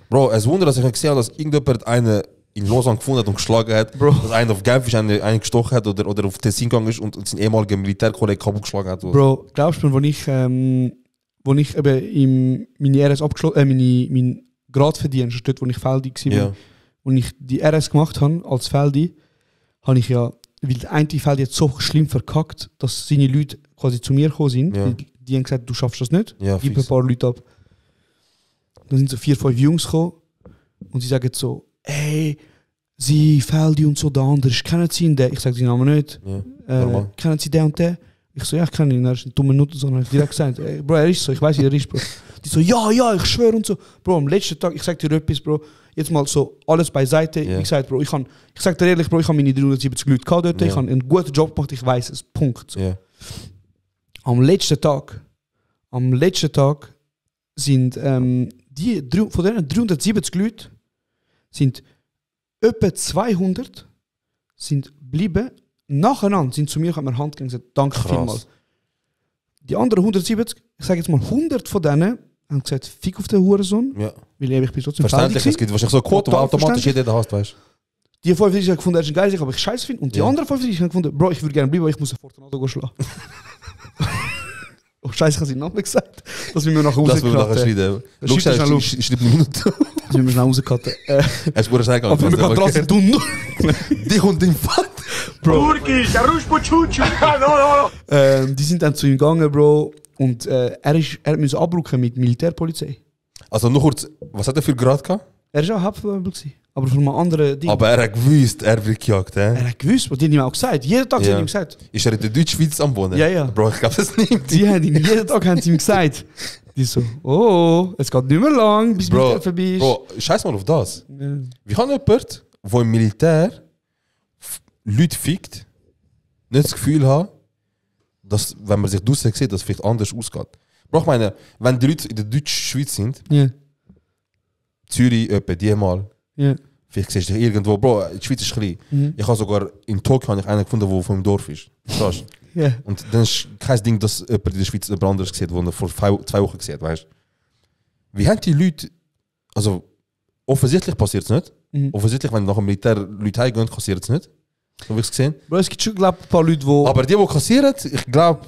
Bro, es wundert, dass ich nicht gesehen habe, dass irgendjemand einen in Lausanne gefunden hat und geschlagen hat, Bro. dass einer auf Genf ist, einen gestochen hat oder auf Tessin gegangen ist und seinen ehemaligen Militärkollegen kaputt geschlagen hat. Bro, glaubst du mir, wo ich eben meine RS mein Grad verdienst, dort, wo ich Feldi war, Ja. wo ich die RS gemacht habe als Feldi, habe ich ja, weil der eine Feldi hat so schlimm verkackt, dass seine Leute quasi zu mir gekommen sind. Ja. Weil die haben gesagt, du schaffst das nicht, Ja, gib ein fix. paar Leute ab. Dann sind so 4, 5 Jungs gekommen und sie sagen so, hey, sie, Feldi und so, der andere, kennen Sie ihn? Den? Ich sage seinen Namen nicht. Ja. Normal. Kennen Sie den und den? Ich so, ja, ich kenne ihn, er ist ein dummer Nutter, sondern ich direkt gesagt, ey, Bro, er ist so, ich weiß, wie er ist, Bro. Die so, ja, ich schwöre und so. Bro, am letzten Tag, ich sag dir etwas, Bro, jetzt mal so alles beiseite. Ja. Ich sag, Bro, ich sag dir ehrlich, Bro, ich habe meine 370 Leute gehabt dort, Ja. ich habe einen guten Job gemacht, ich weiß es, Punkt. So. Ja. Am letzten Tag sind von diesen 370 Leuten sind etwa 200 sind geblieben nacheinander sind zu mir, haben mir Hand gegeben und gesagt, danke Krass. vielmals. Die anderen 170, ich sage jetzt mal 100 von denen, haben gesagt, fick auf den Hurensohn, Ja. weil ich bin trotzdem Verständlich, es gibt wahrscheinlich so eine Quote, wo Total automatisch jeder hasst, weißt du. Die 45 haben gefunden, er ist ein geiler, aber ich scheiße finde. Und die Ja. anderen 45 haben gefunden, Bro, ich würde gerne bleiben, aber ich muss einen Fortunato schlagen. Oh scheiße, ich habe seinen Namen gesagt. Das müssen wir nachher Lass mich nachher rauscutten. schneiden. Schreib das schnell auf. Schreib eine Minute. Das müssen wir schnell rauscutten. Es wurde sagen, Aber wir können trotzdem tun. dich und dein Vater. Die sind dann zu ihm gegangen, Bro. Und er musste abrücken mit Militärpolizei. Also noch kurz, was hat er für Grad gehabt? Er war auch Hauptfeldwebel, aber von einem anderen Ding. Aber er hat gewusst, er wird gejagt, Er hat gewusst, was die haben ihm auch gesagt. Jeden Tag Ja. haben ihm gesagt. Ist er in der Deutschschweiz am Wohnen? Ja, ja. Bro, ich glaube das nicht. Sie haben ihm jeden Tag haben sie ihm gesagt. Die so, oh, es geht nicht mehr lang, bis Bro, Militär vorbei ist. Bro, scheiß mal auf das. Ja. Wie kann jemand, der im Militär Leute fickt, nicht das Gefühl haben, dass, wenn man sich draussen sieht, dass es vielleicht anders ausgeht? Bro, ich meine, wenn die Leute in der Deutschschweiz sind, Ja, Zürich, etwa die mal, ja. vielleicht siehst du dich irgendwo, Bro, die Schweiz ist klein. Mhm. Ich habe sogar in Tokio habe ich einen gefunden, der vom Dorf ist. Verstehst du? Ja. Und dann ist kein Ding, dass jemand in der Schweiz jemand anderes sieht, den er vor 2 Wochen sieht, weißt du? Wie haben die Leute, also offensichtlich passiert es nicht. Mhm. Offensichtlich, wenn nach dem Militär Leute heimgehen, passiert es nicht. So wie ich es gesehen. Bro, es gibt schon, glaube ein paar Leute, die... Aber die kassieren, ich glaube,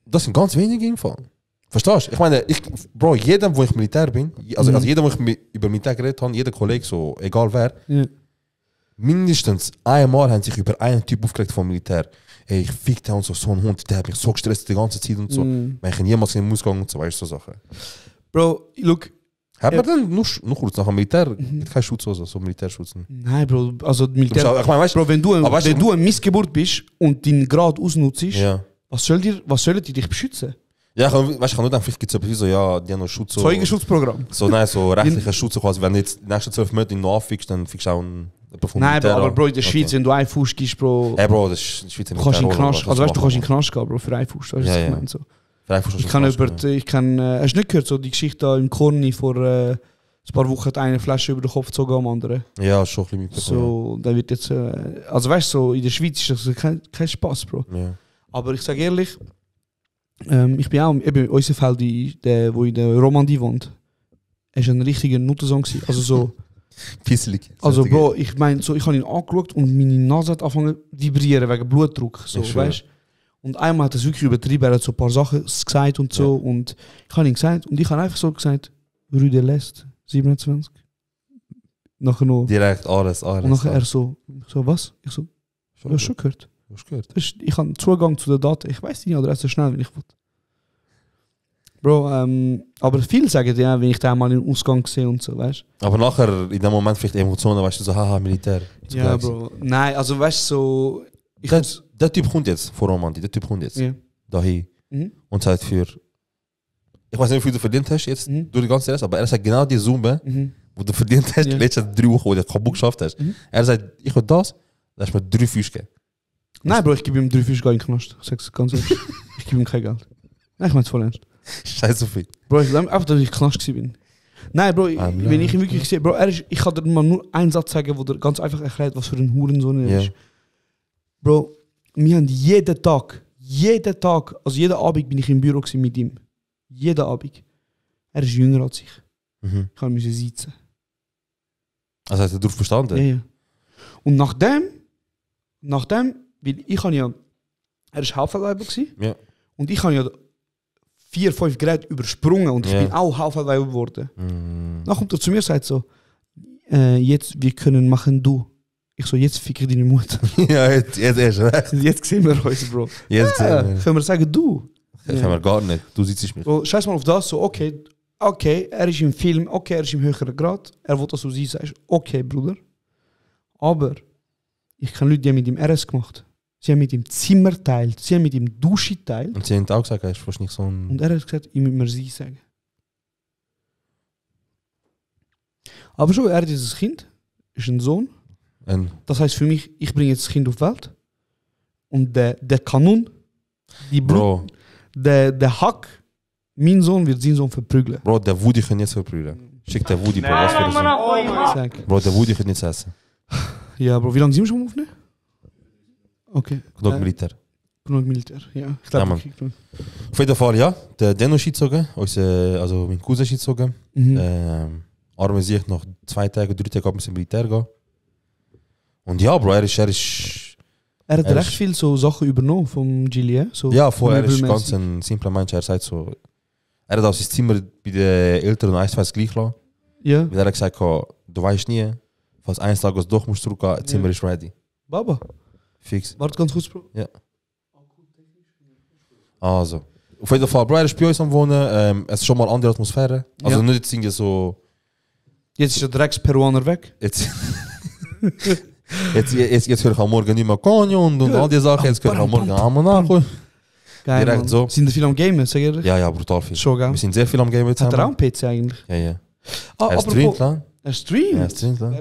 das sind ganz wenige im Fall. Verstehst du? Ich meine, Bro, jedem, wo ich Militär bin, also jedem, wo ich über Militär geredet habe, jeder Kollege, so, egal wer, Ja. mindestens einmal haben sich über einen Typ aufgeregt vom Militär. Ey, ich fick den und so ein Hund, der hat mich so gestresst die ganze Zeit und so. Wenn ich niemals in den Ausgang und so, weißt du, so Sachen. Bro, look... Hat man dann noch kurz nach dem Militär keinen Schutz, so Militärschutz? Nein, Bro, also Militär... Ich meine, weißt Bro, wenn du weißt eine Missgeburt bist und deinen Grad ausnutzt, ja. was sollen die dich beschützen? Ja, ich kann nur denken, vielleicht gibt es etwas so, ja, die haben noch Schutz. So, Zeugenschutzprogramm. so, nein, so rechtlicher Schutz, so quasi, wenn du jetzt die nächsten 12 Monate ihn noch anfickst, dann fickst du auch einen vom Nein, Bro, Militär aber an. Bro, in der Schweiz, Okay. wenn du einen Fuß gibst, Bro... Hey Bro, das ist in der Schweiz Du kannst in den Knast, also weißt du, du kannst in den Knast gehen, Bro, für einen Fuß. Weißt du, was Ja, ich ja. meine? So. Ich Hast du nicht gehört, so die Geschichte da im Korni vor ein paar Wochen hat eine Flasche über den Kopf gezogen am anderen. Ja, schon ein bisschen mitbekommen. So, da wird jetzt, also weißt du, so in der Schweiz ist das kein Spaß, Bro. Ja. Aber ich sage ehrlich, ich bin auch, eben unser Feld, der in der Romandie wohnt, er ist ein richtiger Nuttensong gewesen. Also so, Pisselig. also Bro, ich meine, so, ich habe ihn angeschaut und meine Nase hat angefangen zu vibrieren wegen Blutdruck, so, Ich schwöre. weißt. Und einmal hat er es wirklich übertrieben, er hat so ein paar Sachen gesagt und so, und ich habe ihn gesagt, und ich habe einfach so gesagt, Rue de l'Est, 27. Nachher noch, Direkt alles. und nachher er so, was? Ich so, Schon, ja, schon gehört. Hast du gehört? Ich habe Zugang zu den Daten. Ich weiß deine Adresse schnell, wenn ich will. Bro, aber viele sagen ja, wenn ich den mal im Ausgang sehe und so, weißt Aber nachher, in dem Moment vielleicht Emotionen, weißt du, so, haha, Militär. du? Ja, Bro. Nein, also weißt du, so. Der Typ kommt jetzt, vor Romandie, der Typ kommt jetzt Ja. dahin Mhm. und sagt für, ich weiß nicht, wie viel du verdient hast jetzt Mhm. durch die ganze Rest, aber er sagt genau die Summe, Mhm. wo du verdient hast, Ja. die letzten 3 Wochen, wo du kaputt geschafft hast. Mhm. Er sagt, ich will das, da hast du mir 3 Füße gegeben. Nein, Bro, ich gebe ihm 3 Fische gar in den Knast. Ich sag's ganz ehrlich. Ich gebe ihm kein Geld. Nein, ich mein's voll ernst. Scheiße so viel. Bro, ich glaube einfach, dass ich im Knast gewesen bin. Nein, Bro, wenn ich ihn wirklich sehe, Bro, ich kann dir mal nur einen Satz sagen, wo der ganz einfach erklärt, was für ein Hurensohn er Ja. ist. Bro, wir haben jeden Tag, also jeden Abend bin ich im Büro gewesen mit ihm. Jeden Abend. Er ist jünger als ich. Mhm. Ich musste sitzen. Also hast du darauf verstanden? Ja, ja. Und nachdem, weil ich habe ja, er war Hauptfeldwebel gewesen, Ja. und ich habe ja 4, 5 Geräte übersprungen und ich Ja. bin auch Hauptfeldwebel geworden. Mhm. Dann kommt er zu mir und sagt so, jetzt, wir können machen du. Ich so, jetzt fick ich deine Mutter. Ja, jetzt erst recht. Jetzt sehen wir uns, Bro. Jetzt Ja, sehen wir. können wir sagen du? Können wir gar nicht. Du sitzt mich. So, scheiß mal auf das, so, okay, er ist im Film, okay, er ist im höheren Grad, er will, dass du sie sagst, okay, Bruder. Aber ich kann Leute, die haben mit ihm RS gemacht. Sie haben mit ihm Zimmer teilt, sie haben mit ihm Dusche teilt. Und sie haben auch gesagt, er ist fast nicht so ein... Und er hat gesagt, ich muss mir sie sagen. Aber schon, er hat dieses Kind, ist ein Sohn. Das heißt für mich, ich bringe jetzt das Kind auf die Welt. Und der Kanon, die Bro, der Hack, mein Sohn wird seinen Sohn verprügeln. Bro, der Woody kann nicht so brüllen. Schick der Woody, Bro, was für ein Sohn. Sag. Bro, der Woody kann nichts essen. Ja, Bro, wie lange sind wir schon aufnehmen? Okay. Genug Militär. Genug Militär, ja. Ich Ja, glaube, Mann. ich krieg genug. Auf jeden Fall, ja. Der Denno ist gezogen. Also mein Cousin ist gezogen. Mhm. Arme sich nach 2 Tagen, 3 Tagen ins Militär gehen. Und ja, Bro, er ist Er hat Er recht ist- viel so Sachen übernommen vom Gilly, so ja, vorher ist möbelmäßig. ganz ein simpler Mensch. Er sagt so, er hat auch sein Zimmer bei den Eltern und eins gleich lassen. Ja, Weil er hat gesagt, du weißt nie, falls eines Tages doch musst zurückgehen, das Zimmer ist ready. Baba. Fix. Warte ganz kurz, Bro. Also, auf jeden Fall, Bro, er ist bei uns am Wohnen. Es ist schon mal eine andere Atmosphäre. Also Ja. nicht jetzt irgendwie so, Jetzt ist der Drecks-Peruaner weg. jetzt, jetzt höre ich am Morgen nicht mehr Konjo und all die Sachen. Jetzt höre ich am Morgen Monaco. Geil, Direkt Mann. so. Sind da viel am Gamen, sag ich ehrlich? Ja, brutal viel. Schon, gell? Wir sind sehr viel am Game jetzt. Hat er auch einen PC eigentlich? Ja, ja. Ah, Er streamt, klar. Er streamt? Ja, er streamt, klar.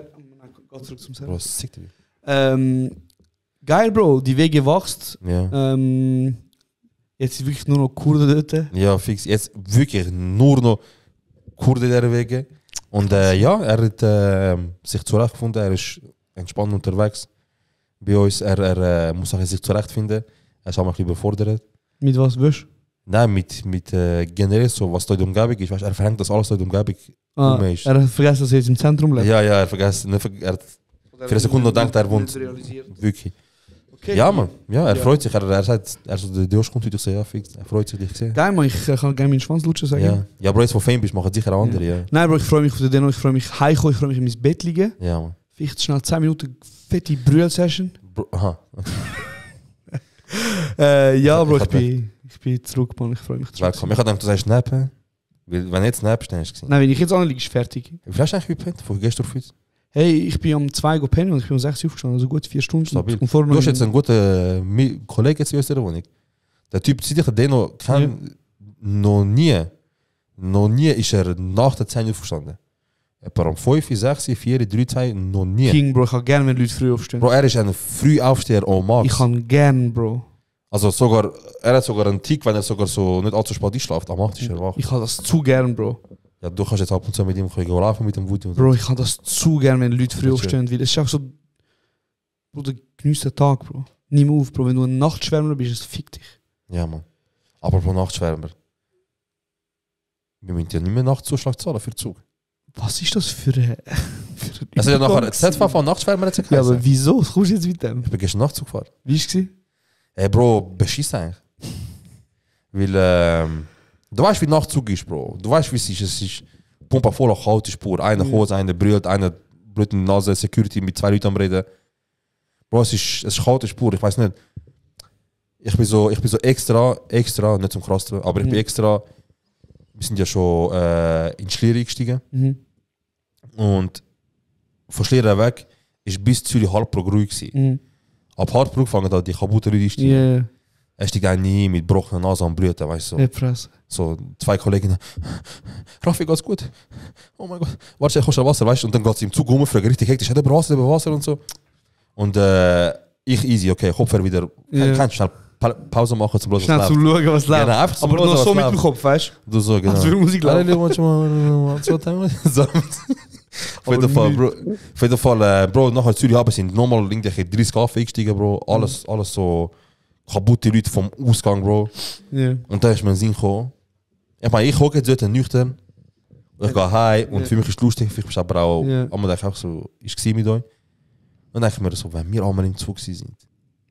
Geht zurück zum Server. Bro, sick, Digga. Geil, Bro. Die Wege wächst. Ja. Jetzt ist wirklich nur noch Kurden dort. Ja, fix. Jetzt wirklich nur noch Kurden dieser Wege. Und ja, er hat sich zurechtgefunden. Er ist entspannt unterwegs bei uns. Er muss sich zurechtfinden. Er ist auch ein bisschen überfordert. Mit was wirst Nein, mit generell so, was da in der Umgebung ist. Weißt, er verhängt, dass alles da in der Umgebung rum ist. Er hat vergessen, dass er jetzt im Zentrum lebt. Ja, er vergisst. Er hat für eine Sekunde noch gedacht, er wohnt wirklich. Okay. Ja, Mann. Ja, er freut sich. Er sagt, der Josh kommt heute. Ich sage, ja, fix. Er freut sich, dich zu sehen. Geil, Mann. Ich kann gerne meinen Schwanz lutschen sagen. Ja. Ja, Bro, jetzt von Fame bist, machen sicher auch andere. Ja, Nein, Bro, ich freue mich auf den Deno. Ich freue mich heimkommen. Ich freue mich in mein Bett liegen. ja Mann. Vielleicht schnell 10 Minuten fette Brühl-Session. Aha. Ja, Bro, Ich hab ich bin zurück, Mann. Ich freue mich zurück. Welcome. Ich habe gedacht, du sagst snappen. Weil, wenn du jetzt snappst, dann hast du gesehen. Nein, wenn ich jetzt anliege, ist fertig. Wie viel hast du eigentlich gepennt? Von gestern auf heute? Hey, ich bin um 2 Uhr pennen und ich bin um 6 Uhr aufgestanden. Also gut 4 Stunden. Stabil. Und vorher Du noch- hast jetzt einen guten Kollegen jetzt in unserer Wohnung. Der Typ, seit ich den noch kenne, noch nie ist er nach der 10 Uhr aufgestanden. Etwa um 5, 6, 4, 3, 2, noch nie. King, Bro. Ich kann gerne, wenn Leute früh aufstehen. Bro, er ist ein Frühaufsteher en max. Ich kann gerne, Bro. Also sogar, er hat sogar einen Tick, wenn er sogar so nicht allzu spät einschläft. Am 8 ist er wach. Ich kann das zu gern, Bro. Ja, du kannst jetzt ab und zu mit ihm laufen, mit dem Woody und so. Bro, ich kann das zu gern, wenn Leute früh Okay. aufstehen. Weil es ist auch so. Bro, der genießt den Tag, Bro. Nimm auf, Bro. Wenn du ein Nachtschwärmer bist, es fickt dich. Ja, Mann. Aber pro Nachtschwärmer. Wir müssen ja nicht mehr Nachtzuschlag zahlen für den Zug. Was ist das für ein. Also ja nachher, das ZV von Nachtschwärmer hat es Ja, aber geheißen. wieso? Was kommst du jetzt mit dem? Ich bin gestern Nachtzug gefahren. Wie war es? Ey, Bro, beschiss eigentlich. Weil, du weißt, wie Nachtzug ist, Bro. Du weißt, wie es ist. Es ist Pumpe voll kalte Spur. Einer kommt, einer brüllt, einer brüllt in die Nase, Security mit 2 Leuten am Reden. Bro, es ist kalte Spur. Ich weiß nicht. Ich bin so extra, nicht zum krass, aber ich bin extra. Wir sind ja schon in Schlieren eingestiegen. Mhm. Und von Schlieren weg ist bis Zürich Halbbrug ruhig gewesen. Mhm. Ab Halbbrug fangen da die kaputten Leute einsteigen. Ja, Er steigt ein nie mit gebrochener Nase am Blüten, weißt du. nicht Fresse. So 2 Kolleginnen. Raffi, geht's gut? Oh mein Gott. Warte, ich koste Wasser, weißt du? Und dann geht sie im Zug rumfragen, richtig hektisch. Hat er Wasser und so. Und ich easy, okay, Kopfhörer wieder. Ja. Kannst schnell Pause machen zum Bloß Schnell zu schauen, was läuft. Genau, einfach zum Aber Bloß, noch was so mit läuft. dem Kopf, weißt Du so, genau. Als würde Musik laufen. So. Auf jeden Fall, Bro. Auf jeden Fall, Bro, nachher in Zürich haben sind nochmal irgendwelche 30 Kaffee eingestiegen, Bro. Alles so kaputte Leute vom Ausgang, Bro. Ja. Und dann ist mir in den Sinn gekommen. Ich meine, ich hocke jetzt dort nüchtern. Und ich gehe heim und für mich ist es lustig, für mich ist aber auch, Ja. einmal denke ich auch so, ist es mit euch? Und dann denke ich mir so, wenn wir einmal im Zug sind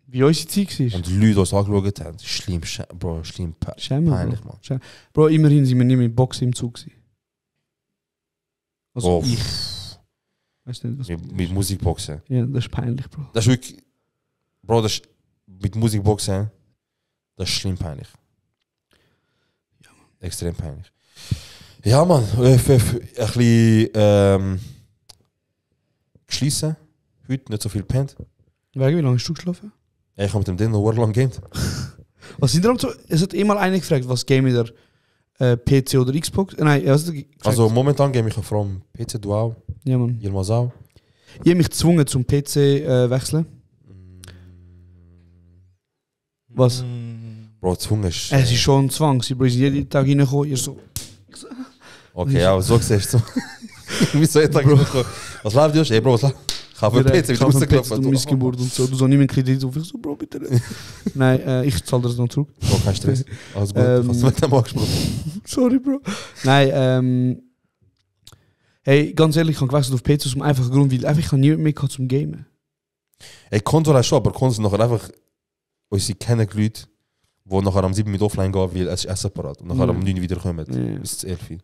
Wie unsere Zeit war. und die Leute uns angeschaut haben, schlimm, Bro, schlimm, Schämen, peinlich, Bro. Mann. Schämen. Bro, immerhin sind wir nicht mit Boxen im Zug gewesen. Also Oh, ich. Weißt du nicht, was... mit Musikboxen. Ja, das ist peinlich, Bro. Das ist wirklich, Bro, das ist, mit Musikboxen, das ist schlimm peinlich. Extrem peinlich. Ja, Mann, ein bisschen geschlossen. Heute nicht so viel gepennt. Wegen, wie lange hast du geschlafen? Ich habe mit dem Dino lang gamed. Was sind da so? Es hat immer einer gefragt, was Game der PC oder Xbox? Nein, was hat er gefragt? Also momentan game ich vor allem PC Dual, Ja, Mann. Yilmaz auch. Ich habe mich gezwungen zum PC wechseln. Was? Bro, Zunge ist... Es ist schon ein Zwang. Sie sind jeden Tag reingekommen. Ihr so... Okay, ja, so siehst du. Wieso jeden Tag reingekommen? Was läuft, Josh? Ey, Bro, was läuft? Ich habe einen PC Ich wieder habe einen PC rausgelaufen. und Missgeburt und so. Du sollst nicht mehr Kredit auf. Ich so, Bro, bitte nicht. Nein, ich zahle das noch zurück. Bro, kein Stress. Alles gut, du hast mit dem angesprochen. Sorry, Bro. Nein, hey, ganz ehrlich, ich habe gewechselt auf PC aus dem einfachen Grund, weil einfach ich kann niemand mehr zum Gamen. Ey, Konsole schon, aber Konsole nachher einfach unsere kennen Leute, die nachher am 7 mit offline gehen, weil es ist Essen parat und nachher am 9 wieder kommen. Ja. Das ist eher viel.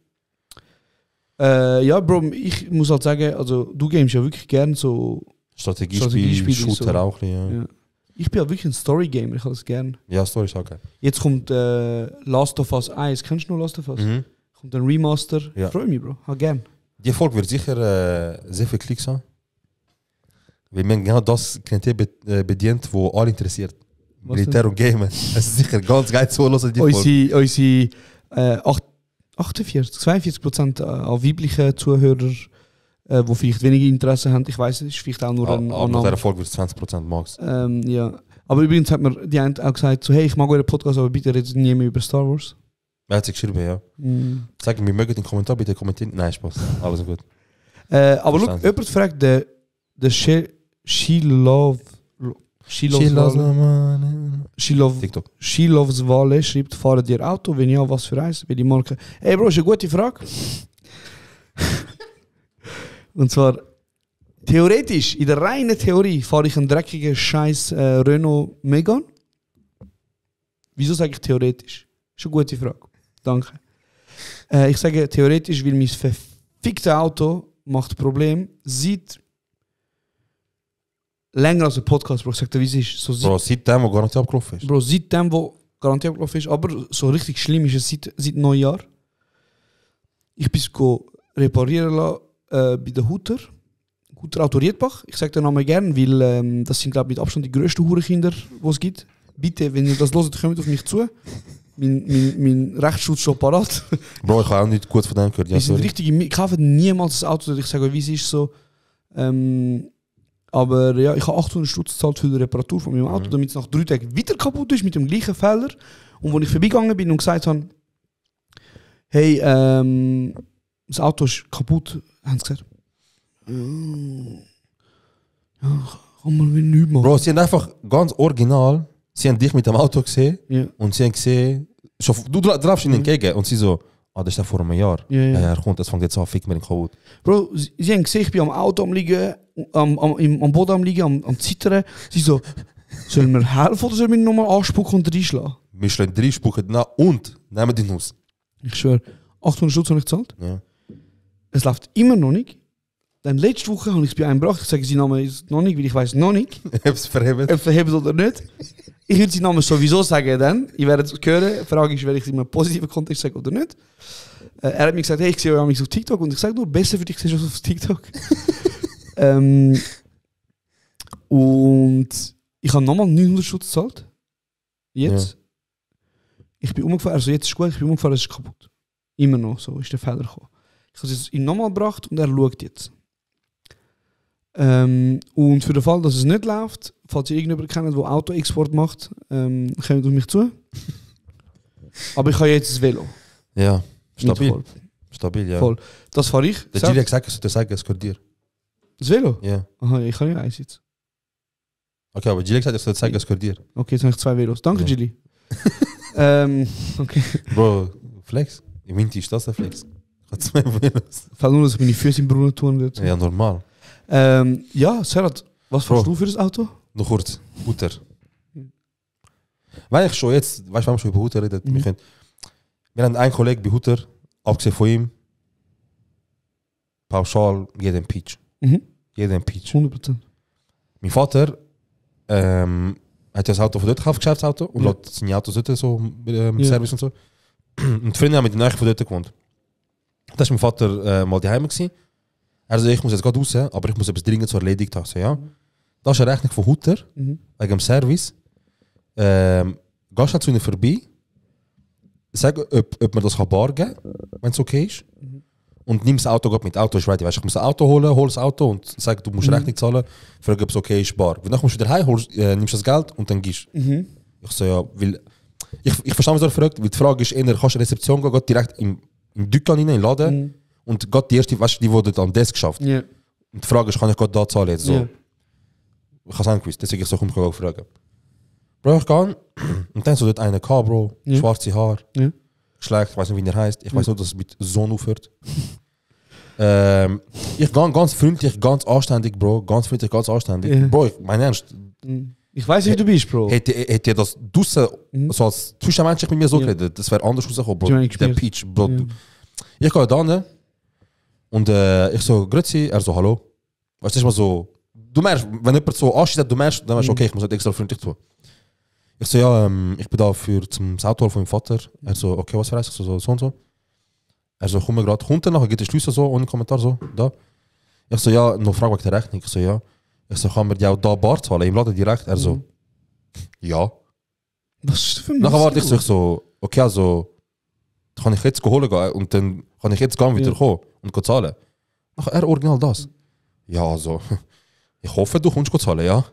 Ja, Bro, ich muss halt sagen, also du gamest ja wirklich gern so. Strategiespiel, Shooter so. auch ein bisschen, ja. Ja. Ich bin ja wirklich ein Story-Gamer, ich habe das gern. Ja, Story ist auch geil. Jetzt kommt Last of Us 1, kennst du noch Last of Us? Mhm. Kommt ein Remaster, Ja. freue mich, Bro, hab gern. Die Folge wird sicher sehr viele Klicks haben. Weil man genau das Klientel bedient, wo alle interessiert. Was Militär und Gamen. Es ist sicher ganz geil zu hören, die Folge. Unsere 42% an weiblichen Zuhörer, die vielleicht weniger Interesse haben. Ich weiss, es ist vielleicht auch nur ein Aber nach dieser Folge wird es 20% Max. ja. Aber übrigens hat mir die eine auch gesagt, so, hey, ich mag euren Podcast, aber bitte redet nie mehr über Star Wars. Er hat sich geschrieben, ja. Sag mir, mögt den Kommentar bitte kommentieren. Nein, Spaß. Alles gut. Aber schau, jemand fragt, der She Loves TikTok. She Loves Wale schreibt, fahren dir Auto? Wenn ja, was für eins? Wie die Marke? Hey Bro, ist eine gute Frage. Und zwar, theoretisch, in der reinen Theorie, fahre ich einen dreckigen Scheiß Renault Megane. Wieso sage ich theoretisch? Ist eine gute Frage. Danke. Ich sage theoretisch, weil mein verficktes Auto macht Problem. Seit länger als ein Podcast, Bro. Ich sag dir, wie es ist. So Bro, seitdem, wo Garantie abgelaufen ist. Bro, seitdem, wo Garantie abgelaufen ist, aber so richtig schlimm ist es seit Neujahr. Ich bin reparieren lassen bei der Hutter Auto Riedbach. Ich sage den Namen gerne, weil das sind, glaube ich, mit Abstand die grössten Hurenkinder, die es gibt. Bitte, wenn ihr das hört, kommt auf mich zu. Mein Rechtsschutz schon parat. Bro, ich habe auch nicht gut von dem gehört. Ja, Wir sind richtige, ich kaufe niemals ein Auto, ich sage euch, wie es ist so. Aber ja, ich habe 800 Stutz gezahlt für die Reparatur von meinem Auto, damit es nach 3 Tagen wieder kaputt ist mit dem gleichen Fehler. Und als ich vorbeigegangen bin und gesagt habe, hey, das Auto ist kaputt, haben sie gesagt, ja, kann man wieder nichts machen. Bro, sie haben einfach ganz original, sie haben dich mit dem Auto gesehen und sie haben gesehen, du darfst ihnen entgegen und sie so, das ist ja vor einem Jahr. Ja, er kommt, das fängt jetzt an, fick mir den Code. Bro, sie haben gesehen, ich bin am Auto am liegen, am Boden am liegen, am zittern. Sie so, sollen wir helfen oder sollen wir nochmal anspucken und reinschlagen? Wir schlagen 3 Spucken nach und nehmen den Haus. Ich schwöre, 800 Stutz habe ich gezahlt. Ja. Es läuft immer noch nicht. Dann letzte Woche habe ich es bei einem gebracht. Ich sage, sein Name ist noch nicht, weil ich weiß noch nicht. Ob es verhebt. Ob verhebt oder nicht. Ich würde seinen Namen sowieso sagen dann. Ich werde es hören. Die Frage ist, werde ich es in einem positiven Kontext sagen oder nicht. Er hat mir gesagt, hey, ich sehe mich auf TikTok. Und ich sage nur, besser für dich siehst du auf TikTok. Und ich habe nochmal 900 Stutz gezahlt. Jetzt. Ja. Ich bin umgefahren, also jetzt ist gut, ich bin umgefahren, es ist kaputt. Immer noch, so ist der Fehler gekommen. Ich habe es ihm nochmal gebracht und er schaut jetzt. Und für den Fall, dass es nicht läuft, falls ihr irgendjemanden kennt, der Auto-Export macht, kommt auf mich zu. Aber ich habe jetzt das Velo. Ja, stabil. Stabil, ja. Voll. Das fahre ich. Der Giri hat gesagt, es gehört dir. Das Velo? Ja. Aha, ich kann ja eins jetzt. Okay, aber Giri hat gesagt, es gehört dir. Okay, jetzt habe ich 2 Velos. Danke, Ja. Gili. Okay. Bro, Flex? Im Winter ist das ein Flex. Ich habe 2 Velos. Fällt nur, dass ich meine Füße im Brunnen tun würde. Ja, normal. Ja, Serhat, was fährst du für das Auto? Noch kurz, Hutter. Weil ich schon jetzt, weißt du, warum wir schon über Hutter reden? Wir haben einen Kollegen bei Hutter, abgesehen von ihm, pauschal jeden Peach. Jeden Peach. 100%. Mein Vater hat das Auto von dort gekauft, Geschäftsauto, und lässt seine Autos dort so mit Service und so. Und die Freunde haben mit der Nähe von dort gewohnt. Da war mein Vater mal daheim gewesen. Er sagt, ich muss jetzt gerade raus, aber ich muss etwas dringend so erledigt haben. So, ja. Das ist eine Rechnung von Hutter, wegen dem Service. Gehst halt zu ihnen vorbei, sag, ob man das bar geben kann, wenn es okay ist. Und nimm das Auto mit. Auto ist ready. Weißt, ich muss ein Auto holen, hol das Auto und sag, du musst Rechnung zahlen, frag, ob es okay ist, bar. Dann kommst du wieder heim, nimmst das Geld und dann gehst. Ich so, ja, weil ich verstehe, was er fragt, weil die Frage ist eher, kannst du in die Rezeption gehen, direkt im Dükkan rein, in den Laden und geht die erste, weißt du, die wurde dann am Desk geschafft. Yeah. Und die Frage ist, kann ich gerade da zahlen jetzt? So. Ja. Ich habe es nicht gewusst, deswegen ich so komm, ich kann auch fragen. Bro, ich gehe und dann so dort einer gehabt, Bro, Ja. schwarze Haar, Ja. schlecht, ich weiß nicht, wie er heißt. Ich weiß nur, dass es mit Sohn aufhört. Ich gehe ganz freundlich, ganz anständig, Bro, ganz freundlich, ganz anständig. Ja. Bro, mein Ernst, Ich weiß, wie du bist, Bro. hätte ihr das draussen so als zwischenmenschlich mit mir so Ja. geredet, das wäre anders rausgekommen, Bro. Ich meine, Der geschmiert. Peach, Bro. Ja. Ich gehe da hin und ich so, grüezi, er so, hallo. Weißt du, ist mal so, du merkst, wenn jemand so anschießt, du merkst, dann merkst du, okay, ich muss nicht extra freundlich tun. Ich so, ja, ich bin da für das Auto von meinem Vater. Er so, okay, was für eins? Ich so, so und so. Er so, komm mir gerade runter, nachher geht der Schlüssel so, ohne Kommentar so, da. Ich so, ja, noch Frage wegen der Rechnung. Ich so, ja. Ich so, kann mir die auch da bar zahlen, im Laden direkt? Er so, ja. Was ist das für ein Nachher warte ich Mist, so, okay, also, kann ich jetzt holen gehen und dann kann ich jetzt gehen, wieder kommen und zahlen. Nachher, er original das. Ja, also, ich hoffe, du kommst zahlen, ja.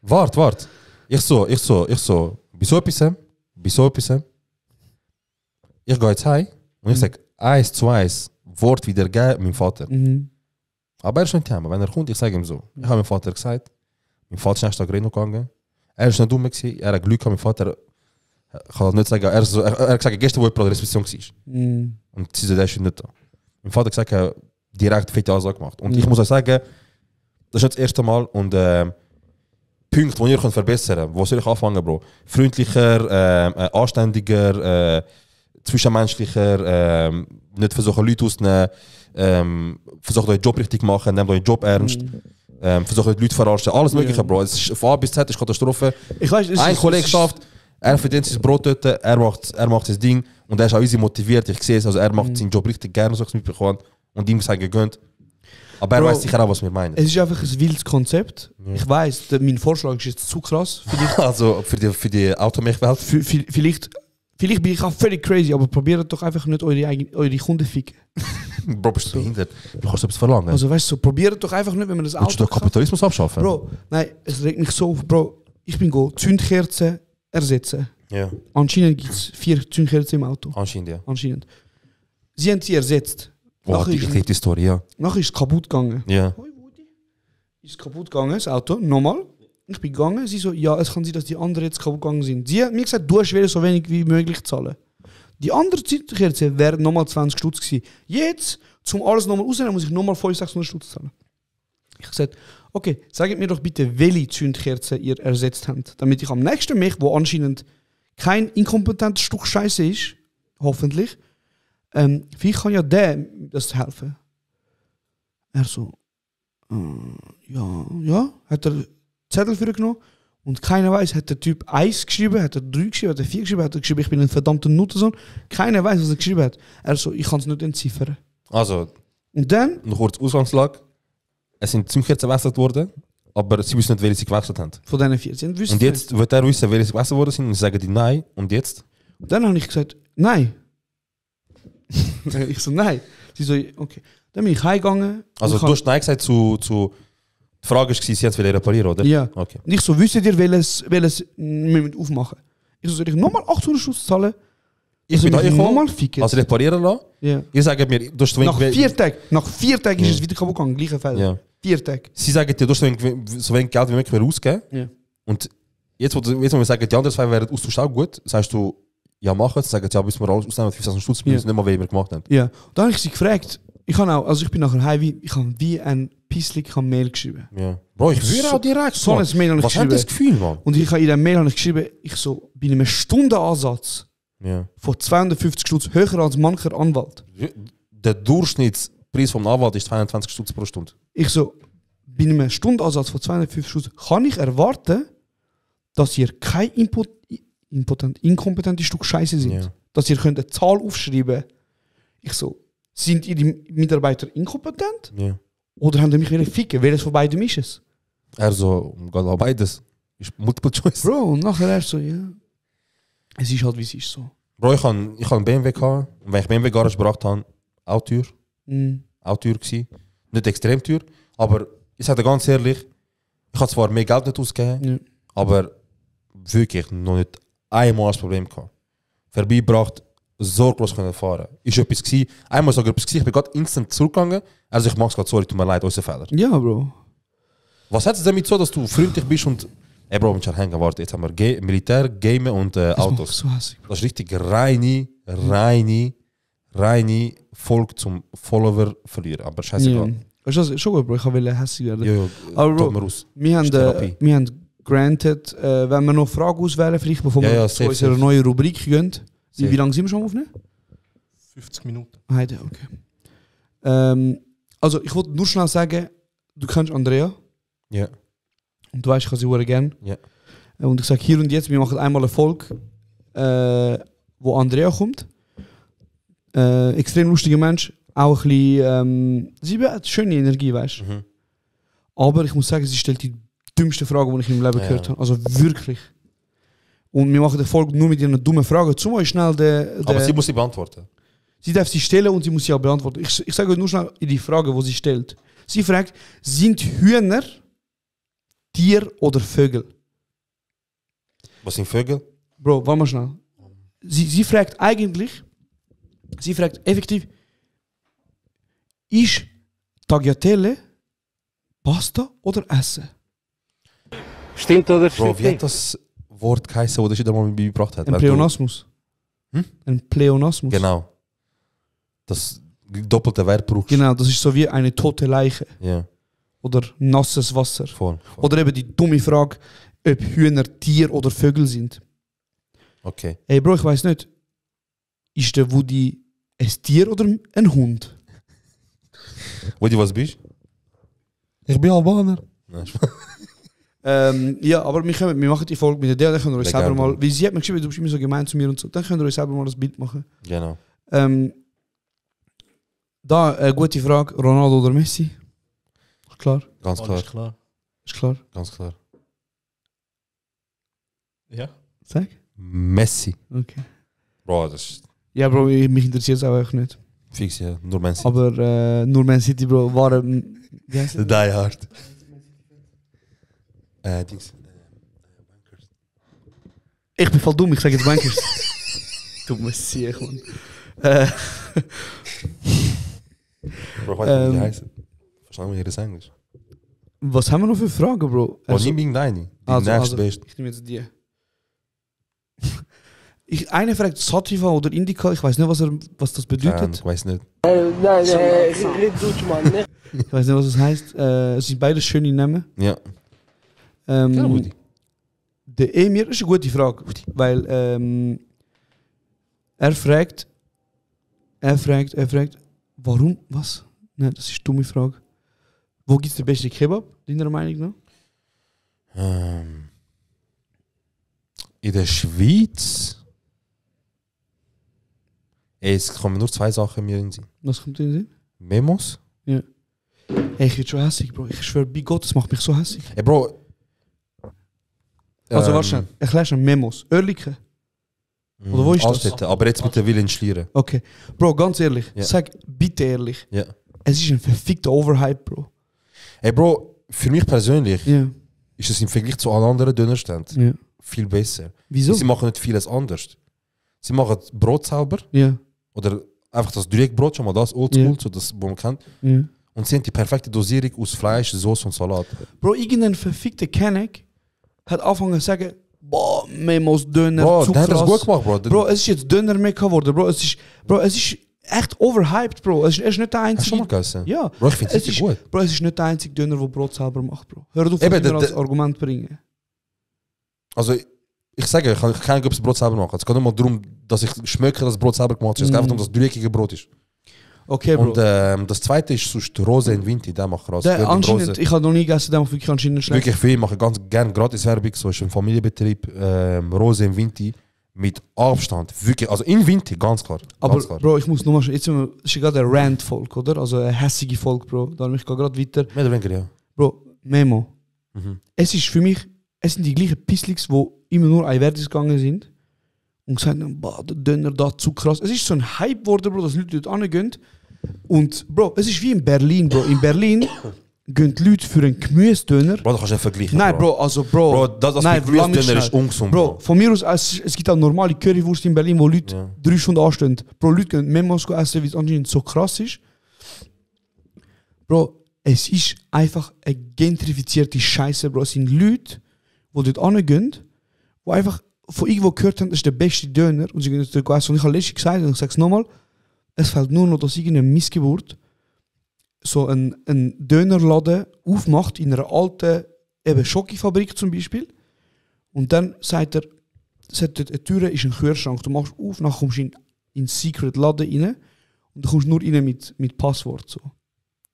Wart. Ich so, bei so etwas. Ich gehe jetzt heim und ich sage, 1 zu 1 Wort wiedergeben meinem Vater. Aber er ist nicht heim. Wenn er kommt, ich sage ihm so. Ich habe meinem Vater gesagt, mein Vater ist nächsten Tag Reno gegangen. Er ist nicht dumm gewesen, er hat Glück gehabt, mein Vater kann das nicht sagen. Er hat gesagt, gestern, wo jemand an der Reception war. Und sie so, der ist nicht da. Mein Vater hat gesagt, er hat direkt fette Ansage gemacht. Und ich muss euch sagen, das ist nicht das erste Mal. Und Punkte, die ihr könnt verbessern könnt. Wo soll ich anfangen, Bro? Freundlicher, anständiger, zwischenmenschlicher, nicht versuchen Leute auszunehmen, versucht euren Job richtig machen, nehmt euren Job ernst, versucht Leute verarschen, alles mögliche, Bro. Es ist von A bis Z ist Katastrophe. Ich weiß, Ein Kollege schafft, er verdient sein Brot dort, er macht sein Ding und er ist auch easy motiviert, ich sehe es, also er macht seinen Job richtig gerne, so ich es mitbekommen und ihm sei gegönnt. Aber er Bro, weiß sicher auch, was wir meinen. Es ist einfach ein wildes Konzept. Ich weiß, mein Vorschlag ist jetzt zu krass. Also für die Automilchwelt. Vielleicht bin ich auch völlig crazy, aber probiert doch einfach nicht eure Kunden ficken. Bro, bist du behindert? Du kannst etwas verlangen. Also weißt du, so, probiert doch einfach nicht, wenn man das Willst du Auto doch Kapitalismus abschaffen? Bro, nein, es regt mich so auf, Bro. Ich bin Zündkerzen ersetzen. Ja, Anscheinend gibt es 4 Zündkerzen im Auto. anscheinend, ja. Anscheinend. Sie haben sie ersetzt. Boah, Nachher ich ist- liebe die Story, ja. Nachher ist es kaputt gegangen. Ja. Ist kaputt gegangen, das Auto, nochmal. Ich bin gegangen, sie so, ja, es kann sein, dass die anderen jetzt kaputt gegangen sind. Sie hat mir gesagt, du hast so wenig wie möglich zahlen. Die andere Zündkerze wären nochmal 20 Stutz gewesen. Jetzt, zum alles nochmal rausnehmen, muss ich nochmal 500-600 Stutz zahlen. Ich gesagt, okay, sagt mir doch bitte, welche Zündkerze ihr ersetzt habt, damit ich am nächsten Mich, wo anscheinend kein inkompetentes Stück Scheiße ist, hoffentlich, vielleicht kann ja der das helfen. Er so, ja, hat er Zettel für genommen und keiner weiß, hat der Typ 1 geschrieben, hat er 3 geschrieben, hat er 4 geschrieben, hat er geschrieben, ich bin ein verdammter Nuttersohn. Keiner weiß, was er geschrieben hat. Er so, ich kann es nicht entziffern. Also, Und dann, noch kurz Ausgangslage. Es sind Zündkerzen gewechselt worden, aber sie wissen nicht, welche sie gewechselt haben. von diesen 4, sie wissen Und jetzt wird er wissen, welche sie gewechselt worden sind und sie sagen die nein. Und jetzt? Und dann habe ich gesagt, nein. Ich so, nein. Sie so, okay. Dann bin ich heimgegangen. Also und du hast nein gesagt zu die Frage war, sie haben es reparieren, oder? Ja. Okay. Und ich so, wisst ihr, welches wir aufmachen? Ich so, soll ich nochmal 800 Schuss zahlen? Ich bin da nochmal gekommen, ficken. also reparieren lassen. Ja. Ihr sagt mir, du hast Nach 4 Tagen. Nach 4 Tagen ist es wieder kaputt gegangen, gleicher Fall. Ja. 4 Tage. Sie sagen dir, du hast so wenig Geld wie möglich mehr ausgeben. Ja. Und jetzt, wo wir sagen, die anderen 2 wären Austausch auch gut, sagst du, ja, mach es. Sagen, ja, müssen wir alles ausnehmen, 5000 Stutz, wir wissen nicht mal, wie wir gemacht haben. Ja. Dann habe ich sie gefragt. Ich bin nachher heim, ich habe wie ein Pisslich Mail geschrieben. Ja. Bro, ich würde auch direkt So ein Mail habe ich Was hat geschrieben. das Gefühl, Mann? Und ich habe in der Mail habe ich geschrieben, ich so, bei einem Stundenansatz Ja. von 250 Stutz höher als mancher Anwalt. Der Durchschnittspreis vom Anwalt ist 22 Stutz pro Stunde. Ich so, bei einem Stundenansatz von 250 Stutz kann ich erwarten, dass ihr kein inkompetentes Stück Scheiße sind. Ja. Dass ihr könnt eine Zahl aufschreiben. Ich so, sind ihr die Mitarbeiter inkompetent? Ja. Oder haben die mich wieder ficken? Welches von beidem ist es? Er so, beides. Ist Multiple Choice. Bro, und nachher er so, ja. Es ist halt, wie es ist so. Bro, ich hatte einen BMW gehabt. Und wenn ich BMW Garage gebracht habe, auch teuer. Auch teuer gewesen. Nicht extrem teuer. Aber ich sage dir ganz ehrlich, ich habe zwar mehr Geld nicht ausgegeben, aber wirklich noch nicht einmal das Problem gehabt. Vorbeigebracht, sorglos können fahren. Ist etwas gewesen, einmal sogar etwas gewesen, ich bin gerade instant zurückgegangen, also ich mach's gerade, sorry, tut mir leid, unser Fehler. Ja, Bro. Was hat es damit so, dass du freundlich bist und ey Bro, mit hängen, warte, jetzt haben wir Militär, Game und Das macht mich Autos. so hässlich. Das ist richtig reine Volk zum Follower verlieren, aber Ja. scheißegal. Weißt du, das ist schon gut, Bro. Ich will hässlich werden. Ja, Aber Bro, tut mir aus. wir haben, Therapie. wir haben granted, wenn wir noch Fragen auswählen, vielleicht bevor Ja, wir ja, zu safe, unserer safe. neuen Rubrik gehen. Safe. Wie lange sind wir schon aufnehmen? 50 Minuten. Heute, okay. Also, ich wollte nur schnell sagen, du kennst Andrea. Ja. Und du weißt, ich habe sie sehr gerne. Ja. Und ich sage hier und jetzt, wir machen einmal eine Folge, wo Andrea kommt. Extrem lustiger Mensch. Auch ein bisschen, sie hat schöne Energie, weißt du. Mhm. Aber ich muss sagen, sie stellt die dümmste Frage, die ich in meinem Leben Ja. gehört habe. Also wirklich. Und wir machen die Folge nur mit ihren dummen Fragen. Zum Beispiel schnell Aber sie muss sie beantworten. sie darf sie stellen und sie muss sie auch beantworten. Ich sage euch nur schnell die Frage, die sie stellt. Sie fragt, sind Hühner Tier oder Vögel? Was sind Vögel? Bro, warte mal schnell. Sie fragt effektiv, ist Tagliatelle Pasta oder Essen? Stimmt oder Bro, stimmt wie hat nicht? das Wort geheißen, das ich da mal mit mir gebracht hat? Ein Weil Pleonasmus. Hm? Ein Pleonasmus. Genau. Das doppelte Verb brauchst. Genau, das ist so wie eine tote Leiche Ja, oder nasses Wasser. voll. Oder eben die dumme Frage, ob Hühner Tier oder Vögel sind. Okay. Ey Bro, ich weiß nicht, ist der Woody ein Tier oder ein Hund? Woody, was bist du? Ich bin Albaner. Nein, Ja, aber wir machen die Folge mit der dann können wir uns Legal, selber mal, Bro. weil sie hat mir geschrieben, du bist immer so gemein zu mir und so, dann können wir uns selber mal das Bild machen. genau. Da eine gute Frage, Ronaldo oder Messi? Klar, Ganz klar. Alles klar. ist klar. Ganz klar. Ja. Sag. Messi. Okay. Bro, das ist Ja Bro, mich interessiert es auch echt nicht. fix, ja. Nur Man City. Aber nur Man City, Bro, waren... Wie heißt Die Hard. Dings. Ich bin voll dumm, ich sage jetzt Bankers. Dumme Sieg, Mann. Bro, weißt du, wie die heißen? Verstanden wir hier das Englisch? Was haben wir noch für Fragen, Bro? Bro, nimm irgendeine. Die nächste Beste. ich nehme jetzt die. Eine fragt Sativa oder Indica, ich weiß nicht, was das bedeutet. Ich weiß nicht. Nein, red Deutsch, Mann. Ne? Ich weiß nicht, was das heißt. Es sind beide schöne Namen. Ja. Ja, Woody. Der Emir ist eine gute Frage, weil er fragt, warum, was? Nein, das ist eine dumme Frage. Wo gibt es den besten Kebab, deiner Meinung nach? In der Schweiz. Ey, es kommen nur zwei Sachen mir in den Sinn. Was kommt in den Sinn? Memos. Ey, ich werde schon hässlich, Bro. Ich schwöre, bei Gott, das macht mich so hässlich. Ey, Bro. Also, warte schnell. Erklär schon, Memos. Oerlikon. Oder wo ist das? Altstädte, aber jetzt mit der Wille in Schlieren. Okay. Bro, ganz ehrlich. Ja. Sag bitte ehrlich. Ja. Es ist ein verfickter Overhype, Bro. Ey, Bro, für mich persönlich Ja. ist es im Vergleich zu allen anderen Dönerständen Ja. viel besser. Wieso? Sie machen nicht vieles anders. Sie machen Brot selber Ja. oder einfach das Direktbrot, schon mal das Oldschool, Ja. so das, wo man kennt. Ja. Und sie haben die perfekte Dosierung aus Fleisch, Soße und Salat. Bro, irgendein verfickter Kenneck hat angefangen zu sagen, boah, Memos Döner, Bro, zu der hat das krass. gut gemacht, Bro. Bro, es ist jetzt Döner mehr geworden, Bro. Es ist echt overhyped, Bro. Es ist nicht der Hast du schon mal einzige. gegessen? Ja. Bro, ich finde es Es richtig ist, gut. Bro, es ist nicht der einzige Döner, der Brot selber macht, Bro. Hör auf, Eben, das immer der- als Argument bringen. Also, ich sage, ich kann nicht das Brot selber machen. Es geht nur mal darum, dass ich schmecke, dass das Brot selber gemacht ist. Es geht einfach darum, dass es dreckige Brot ist. Okay, Bro. Und das zweite ist sonst Rose in Vinti, der macht krass. der, Gehört in anscheinend, Rose. ich habe noch nie gegessen, der macht wirklich anscheinend schlecht. Wirklich viel, machen ganz gerne Gratis-Werbung, so ist ein Familienbetrieb, Rose in Vinti, mit Abstand. Wirklich, also in Vinti, ganz klar. Aber Ganz klar. Bro, ich muss nochmal schon, jetzt ist es gerade eine Rant-Folge, oder? Also eine hässige Folge, Bro. Darum ich gehe gerade weiter. Mehr oder weniger, ja. Bro, Memo. Mhm. Es ist für mich, es sind die gleichen Pisslings, die immer nur einwärts gegangen sind und gesagt haben, boah, der Döner da zu krass. Es ist so ein Hype geworden, Bro, dass Leute dort hingehen. Und Bro, es ist wie in Berlin, Bro. In Berlin gehen die Leute für einen Gemüsedöner. Bro, da kannst du nicht vergleichen. Nein, Bro, also Bro. Das nein, mit Gemüsedöner ist ungesund. Bro, von mir aus, es gibt auch normale Currywurst in Berlin, wo Leute 3 Stunden anstehen. Bro, Leute gehen mehrmals essen, weil es anscheinend so krass ist. Bro, es ist einfach eine gentrifizierte Scheiße, Bro. Es sind Leute, die dort hingehen, die einfach von irgendwo gehört haben, das ist der beste Döner. Und sie gehen dort essen. Und ich habe letztens gesagt, und ich sage es nochmal, es fällt nur noch, dass irgendeine Missgeburt so ein Dönerladen aufmacht in einer alten Schokofabrik zum Beispiel. Und dann sagt er, eine Tür ist ein Kühlschrank. Du machst auf, dann kommst du in den Secret Laden rein und du kommst nur rein mit Passwort. So.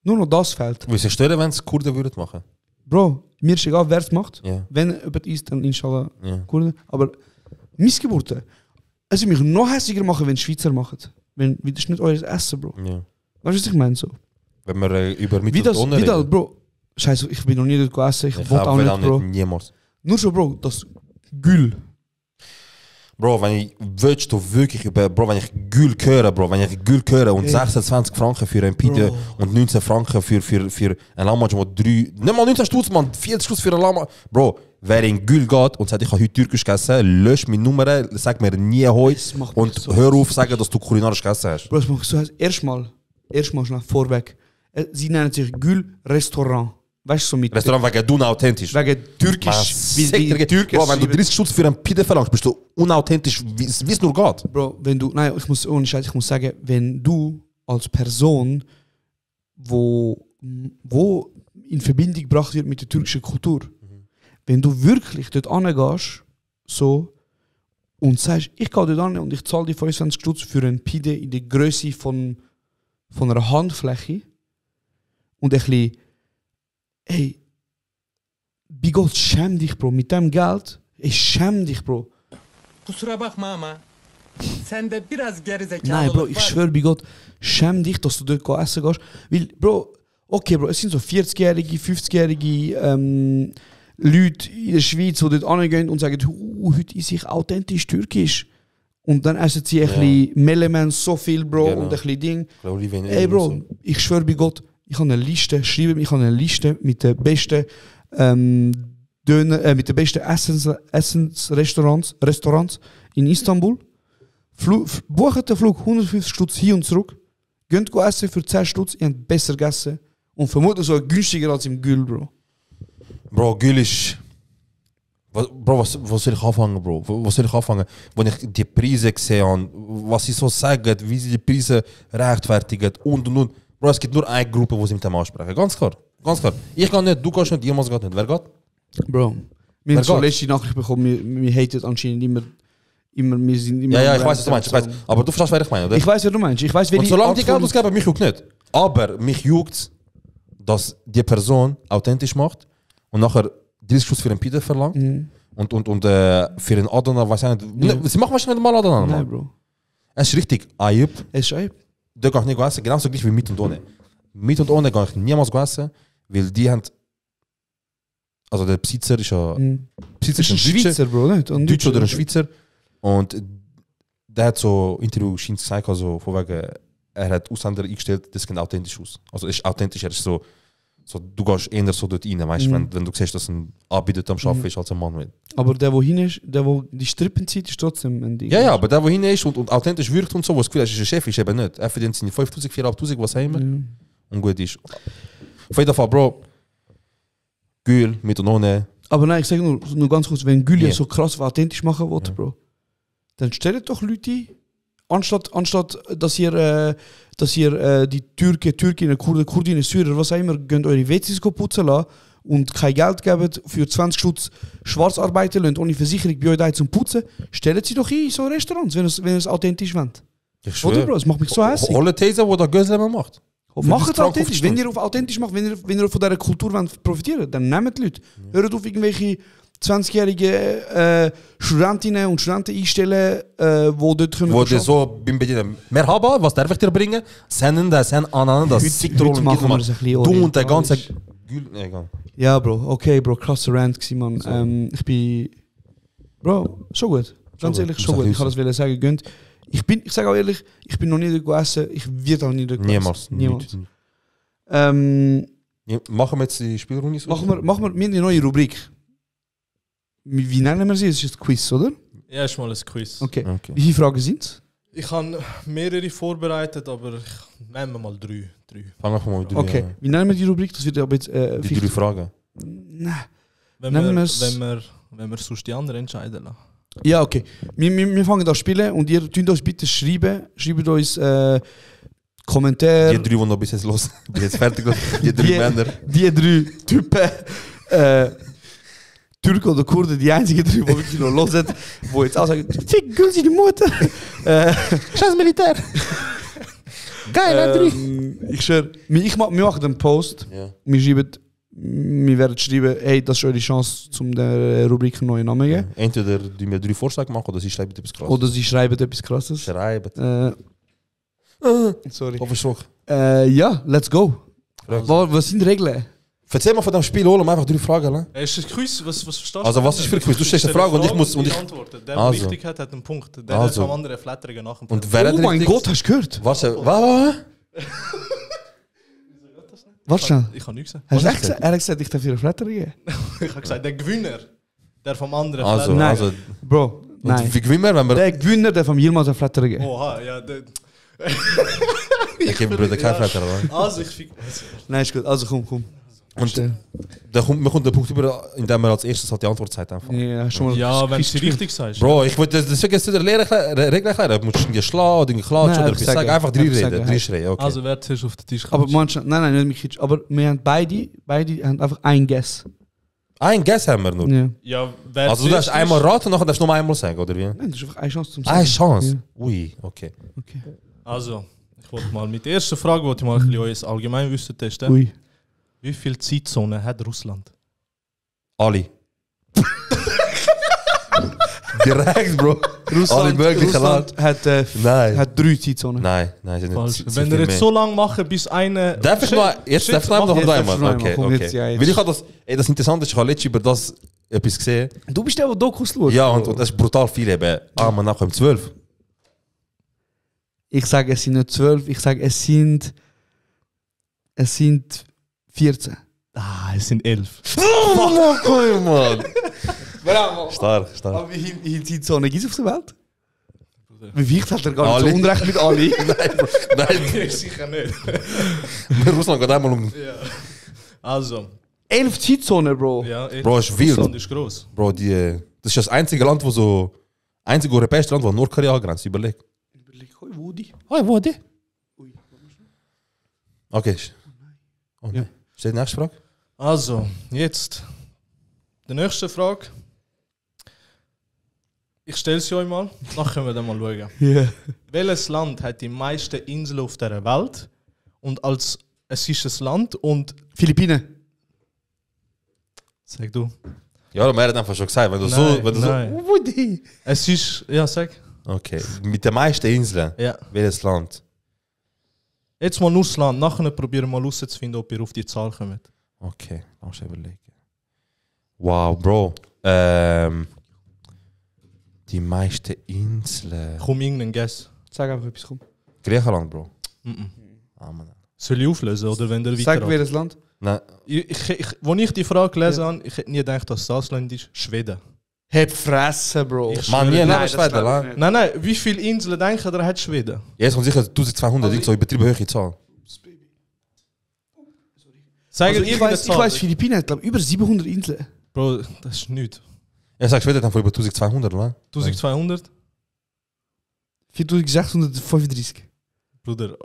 Nur noch das fehlt. Wie es stören, wenn es Kurden würden machen? Bro, mir ist egal, wer es macht. Yeah. Wenn jemand ist, dann inshallah Kurden. Aber Missgeburten. Es würde mich noch hässiger machen, wenn Schweizer machen. Das ist nicht euer Essen, Bro. Yeah. Weißt du, was ich meine? So. Wenn wir über Wie das, Bro. Scheiße, ich bin noch nie dort gegessen. Ich wollte auch nicht, Bro. Niemals. Nur so, Bro, das Gül. Bro, wenn ich willst du wirklich Bro, wenn ich Gül höre, Bro, wenn ich Gül höre und 26 Franken für ein Pide und 19 Franken für ein Lammatsch, wo 3, nicht mal 19 Stutz, man, 40 Stutz für ein Lammatsch. Bro, wer in Gül geht und sagt, ich habe heute Türkisch gegessen, lösch meine Nummer, sag mir nie heute und so hör auf sagen, dass du kulinarisch gegessen hast. Bro, das macht so erstmal schnell vorweg. Sie nennen sich Gül Restaurant. Weißt du, so mit Restaurant wegen du authentisch. Wegen Türkisch. Wie Türkisch. Bro, wenn du 30 Stutz für ein Pide verlangst, bist du unauthentisch, wie es nur geht. Bro, wenn du, nein, ich muss sagen, wenn du als Person, wo in Verbindung gebracht wird mit der türkischen Kultur, wenn du wirklich dort hingehst, so, und sagst, ich gehe dort hin und ich zahle die 25 Stutz für ein Pide in der Größe von einer Handfläche und ein bisschen, ey, bei Gott, schäm dich, Bro, mit dem Geld, schäm dich, Bro. Nein, Bro, ich schwöre bei Gott, schäm dich, dass du dort essen gehst. Weil, Bro, okay, Bro, es sind so 40-jährige, 50-jährige Leute in der Schweiz, die dort hingehen und sagen, heute esse ich authentisch türkisch. Und dann essen sie ein bisschen Melemen, so viel, Bro, und ein bisschen Ding. Ey, Bro, ich schwöre bei Gott, ich habe eine Liste, mit den besten mit den besten Essensrestaurants in Istanbul. Bucht den Flug 150 Stutz hin und zurück. Geht essen für 10 Stutz, ihr habt besser gegessen. Und vermutlich sogar günstiger als im Gül, Bro. Bro, Gül ist... Bro, was soll ich anfangen, Bro? Was soll ich anfangen? Wenn ich die Preise sehe und was sie so sagen, wie sie die Preise rechtfertigen und. Bro, es gibt nur eine Gruppe, die sie mit dem ansprechen. Ganz klar. Ich gehe nicht, du gehst nicht, jemals geht nicht. Wer geht? Bro, wir haben so letzte Nachricht bekommen, wir haten anscheinend immer, wir sind immer... Ja, ich weiß, was du meinst. Aber du verstehst, was ich meine, oder? Ich weiß, was du meinst. Und solange die Geld ausgeben, mich juckt nicht. Aber mich juckt, dass die Person authentisch macht und nachher 30 Schuss für einen Pide verlangt und für einen Adana, weiß ich nicht. Sie machen wahrscheinlich nicht mal Adana. Nein, Bro. Es ist richtig Ayub. Es ist Ayub. Da gehe ich nicht essen, genauso gleich wie mit und ohne. Mit und ohne gehe ich niemals essen, weil die haben... Also der Besitzer ist ja... Besitzer ist ein Schweizer, Bro, nicht? Ein Deutscher oder ein Schweizer. Und der hat so Interview gesagt, also von wegen, er hat Ausländer eingestellt, das sieht authentisch aus. Also es ist authentisch, er ist so du gehst eher so dort rein, weißt, wenn du siehst, dass ein Anbieter am Arbeiten ist als ein Mann will. Aber der, wo hin ist, der, wo die Strippen zieht, ist trotzdem ein Ding. Ja, aber der, wo hin ist und authentisch wirkt und so, was das Gefühl hast, ist ein Chef, ist eben nicht. Er verdient seine 5'000, 4'500, was haben wir. Und gut ist. Auf jeden Fall, Bro, Gül mit und ohne. Aber nein, ich sage nur ganz kurz, wenn Gül ja so krass authentisch machen will, Bro, dann stellt doch Leute, anstatt dass ihr die Türkinnen, Kurdinnen, Syrer, was auch immer, könnt eure WCs putzen lassen und kein Geld geben für 20 Stutz Schwarzarbeiter lassen, ohne Versicherung bei euch da zum Putzen, stellt sie doch in so Restaurants, wenn es authentisch wollt. Oder, Bro? Das macht mich so hässlich. Holle These, die da Göslemer macht. Macht es authentisch. Wenn ihr auf authentisch macht, wenn ihr von dieser Kultur profitieren wollt, dann nehmt die Leute. Hört auf irgendwelche 20-jährige Studentinnen und Studenten einstellen, die dort können. Wo die so beim Bedienen. Merhaba, was darf ich dir bringen? Senden das, aneinander, heute machen wir es ein bisschen. Du und der ganze... Ja, Bro. Okay, Bro. Krasser Rant gewesen, Mann. So. Ich bin... Bro, schon gut. Ganz ehrlich, schon gut. Ich kann das sagen, gönnt. Ich sage auch ehrlich, ich bin noch nie dort gegessen. Ich werde auch nie dort gegessen. Niemals. Ja, Machen wir jetzt die Spielrunde so? Machen wir eine neue Rubrik. Wie nennen wir sie? Es ist ein Quiz, oder? Ja, ist mal ein Quiz. Okay. Wie viele Fragen sind es? Ich habe mehrere vorbereitet, aber ich nehme mal 3. Fang einfach mal mit 3 Okay. an. Wie nennen wir die Rubrik? Das wird aber jetzt... Die 3 Fragen. Nein. Wenn Nennen wir sonst die anderen entscheiden lassen. Ja, okay. Wir fangen an zu spielen und ihr tut uns bitte schreiben. Schreibt uns Kommentare. Die 3, die noch bis jetzt los bis jetzt fertig sind. Die 3 Männer. Die 3 Typen. Türken oder Kurden, die einzigen 3, die wirklich noch hören, die jetzt auch sagen, fick, gönn sie die Mutter. Scheiß Militär. Geil, 3. Ich schwöre, wir machen einen Post. Ja. Wir werden schreiben, hey, das ist eure Chance, um der Rubrik einen neuen Namen zu geben. Entweder die mir 3 Vorschläge machen oder sie schreiben etwas krasses. Oder sie schreiben etwas Krasses. Schreiben. Sorry. Verschrocken. Ja, let's go. Was sind die Regeln? Erzähl mal von dem Spiel, hol einfach 3 Fragen. Ne? Ist das Quiz? Was verstehst du? Also, was ist für ein Quiz? Du stellst eine Frage und ich muss. Und ich antworten. Der, also. richtig hat einen Punkt. Der hat am anderen Flatterigen nach dem Punkt. Und wer hat Oh mein richtig? Gott, hast du gehört? Was? Warte schnell. Ich habe nichts gesagt. Hast du echt gesagt? Er hat gesagt, ich darf dir eine Flattery geben. Ich habe gesagt, der Gewinner, der vom anderen Also, Nein. also. Bro, nein. Und wie gewinnen wir, wenn wir. Der Gewinner, der vom Yilmaz eine Flattery geben. Oha, ja. Der, Ich gebe Bruder kein Flatter, oder? also, ich fick. Nein, ist gut. Also komm. Und da kommt der Punkt über, indem man als erstes halt die Antwort sagt einfach. Ja, schon mal. Ja, wenn du Quiz sie gespielt. richtig sagst. Bro, ich wollte das jetzt der Regel erklären. Du musst irgendwie schlagen oder irgendwie klatschen Nein, oder einfach etwas sagen. Einfach 3 sagen, reden, sagen, 3 schreien. Okay. Also, wer zuerst auf den Tisch Aber kommt. manche, nein, nicht mit Kitsch. Aber wir haben beide haben einfach ein Guess. Ein Guess haben wir nur. Ja. Ja, wer Also du darfst zuerst einmal ist- raten und nachher darfst du noch einmal sagen, oder wie? Nein, das ist einfach eine Chance zum Sagen. Eine Chance? Ja. Ui, okay. Okay. Also, ich wollte mal mit der ersten Frage wollte ich mal ein bisschen euer Allgemeinwissen testen. Ui. Wie viele Zeitzonen hat Russland? Alle. Direkt, Bro. Alle möglichen Russland Nein. hat 3 Zeitzonen. Nein, sind Falsch. nicht Wenn ihr jetzt so lange machen, bis eine. Darf ich noch, jetzt darf ich noch jetzt darfst du noch einmal? einmal. Okay, Komm, jetzt, ja, okay. jetzt. Weil ich habe das Interessante ist, ich habe letztens über das etwas gesehen. Du bist der, der Dokus schaut. Ja, und das ist brutal viel eben. Man nachher um 12. Ich sage, es sind nicht 12, ich sage, es sind 14. Ah, es sind 11. Cool, Mann. Bravo. Stark. Aber wie viele Zeitzonen gibt es auf der Welt? Wie wichtig hat er gar nicht Alle. so Unrecht mit alle? Nein, Sicher nicht. Russland geht einmal um. Also, 11 Zeitzonen, Bro. ja, Bro, ist wild. Russland ist gross. Bro, das ist das einzige Land, wo so. Einzige europäische Land, wo Nordkorea angrenzt. Überleg. Woody. Hoi, wo die? Okay. Oh nein. Steht die nächste Frage? Also, jetzt die nächste Frage. Ich stelle sie euch mal, nachher können wir dann mal schauen. Ja. Welches Land hat die meisten Inseln auf der Welt? Und es ist ein Land und. Philippinen. Sag du. Ja, man hat einfach schon gesagt, wenn du Nein. Woody. Es ist. Ja, sag. Okay. Mit den meisten Inseln. Ja. Welches Land? Jetzt mal nur das Land. Nachher probieren wir mal herauszufinden, ob ihr auf die Zahl kommt. Okay, lass mich überlegen. Wow, Bro. Die meisten Inseln. Komm, irgendeinen Guess. Sag einfach etwas, komm. Griechenland, Bro. Ah, Mann. Soll ich auflösen oder wenn ihr Sag, weiter? Nou, welches Land? Nein. Als ich die Frage gelesen habe, ich hätte nie gedacht, dass das Land ist. Schweden. Hat Fressen, Bro. Ich Mann, nie schwöre, neben das Schweden, glaub ich la. nicht. Nein, wie viele Inseln denken ihr hat Schweden? Jetzt kommt sicher 1200, ich so übertrieben hohe Zahl. Sag Also ihr ich weiß, Philippinen hat, glaube ich, über 700 Inseln. Bro, das ist nichts. Er sagt Schweden dann von über 1200, la. 1200? 4635. Bruder.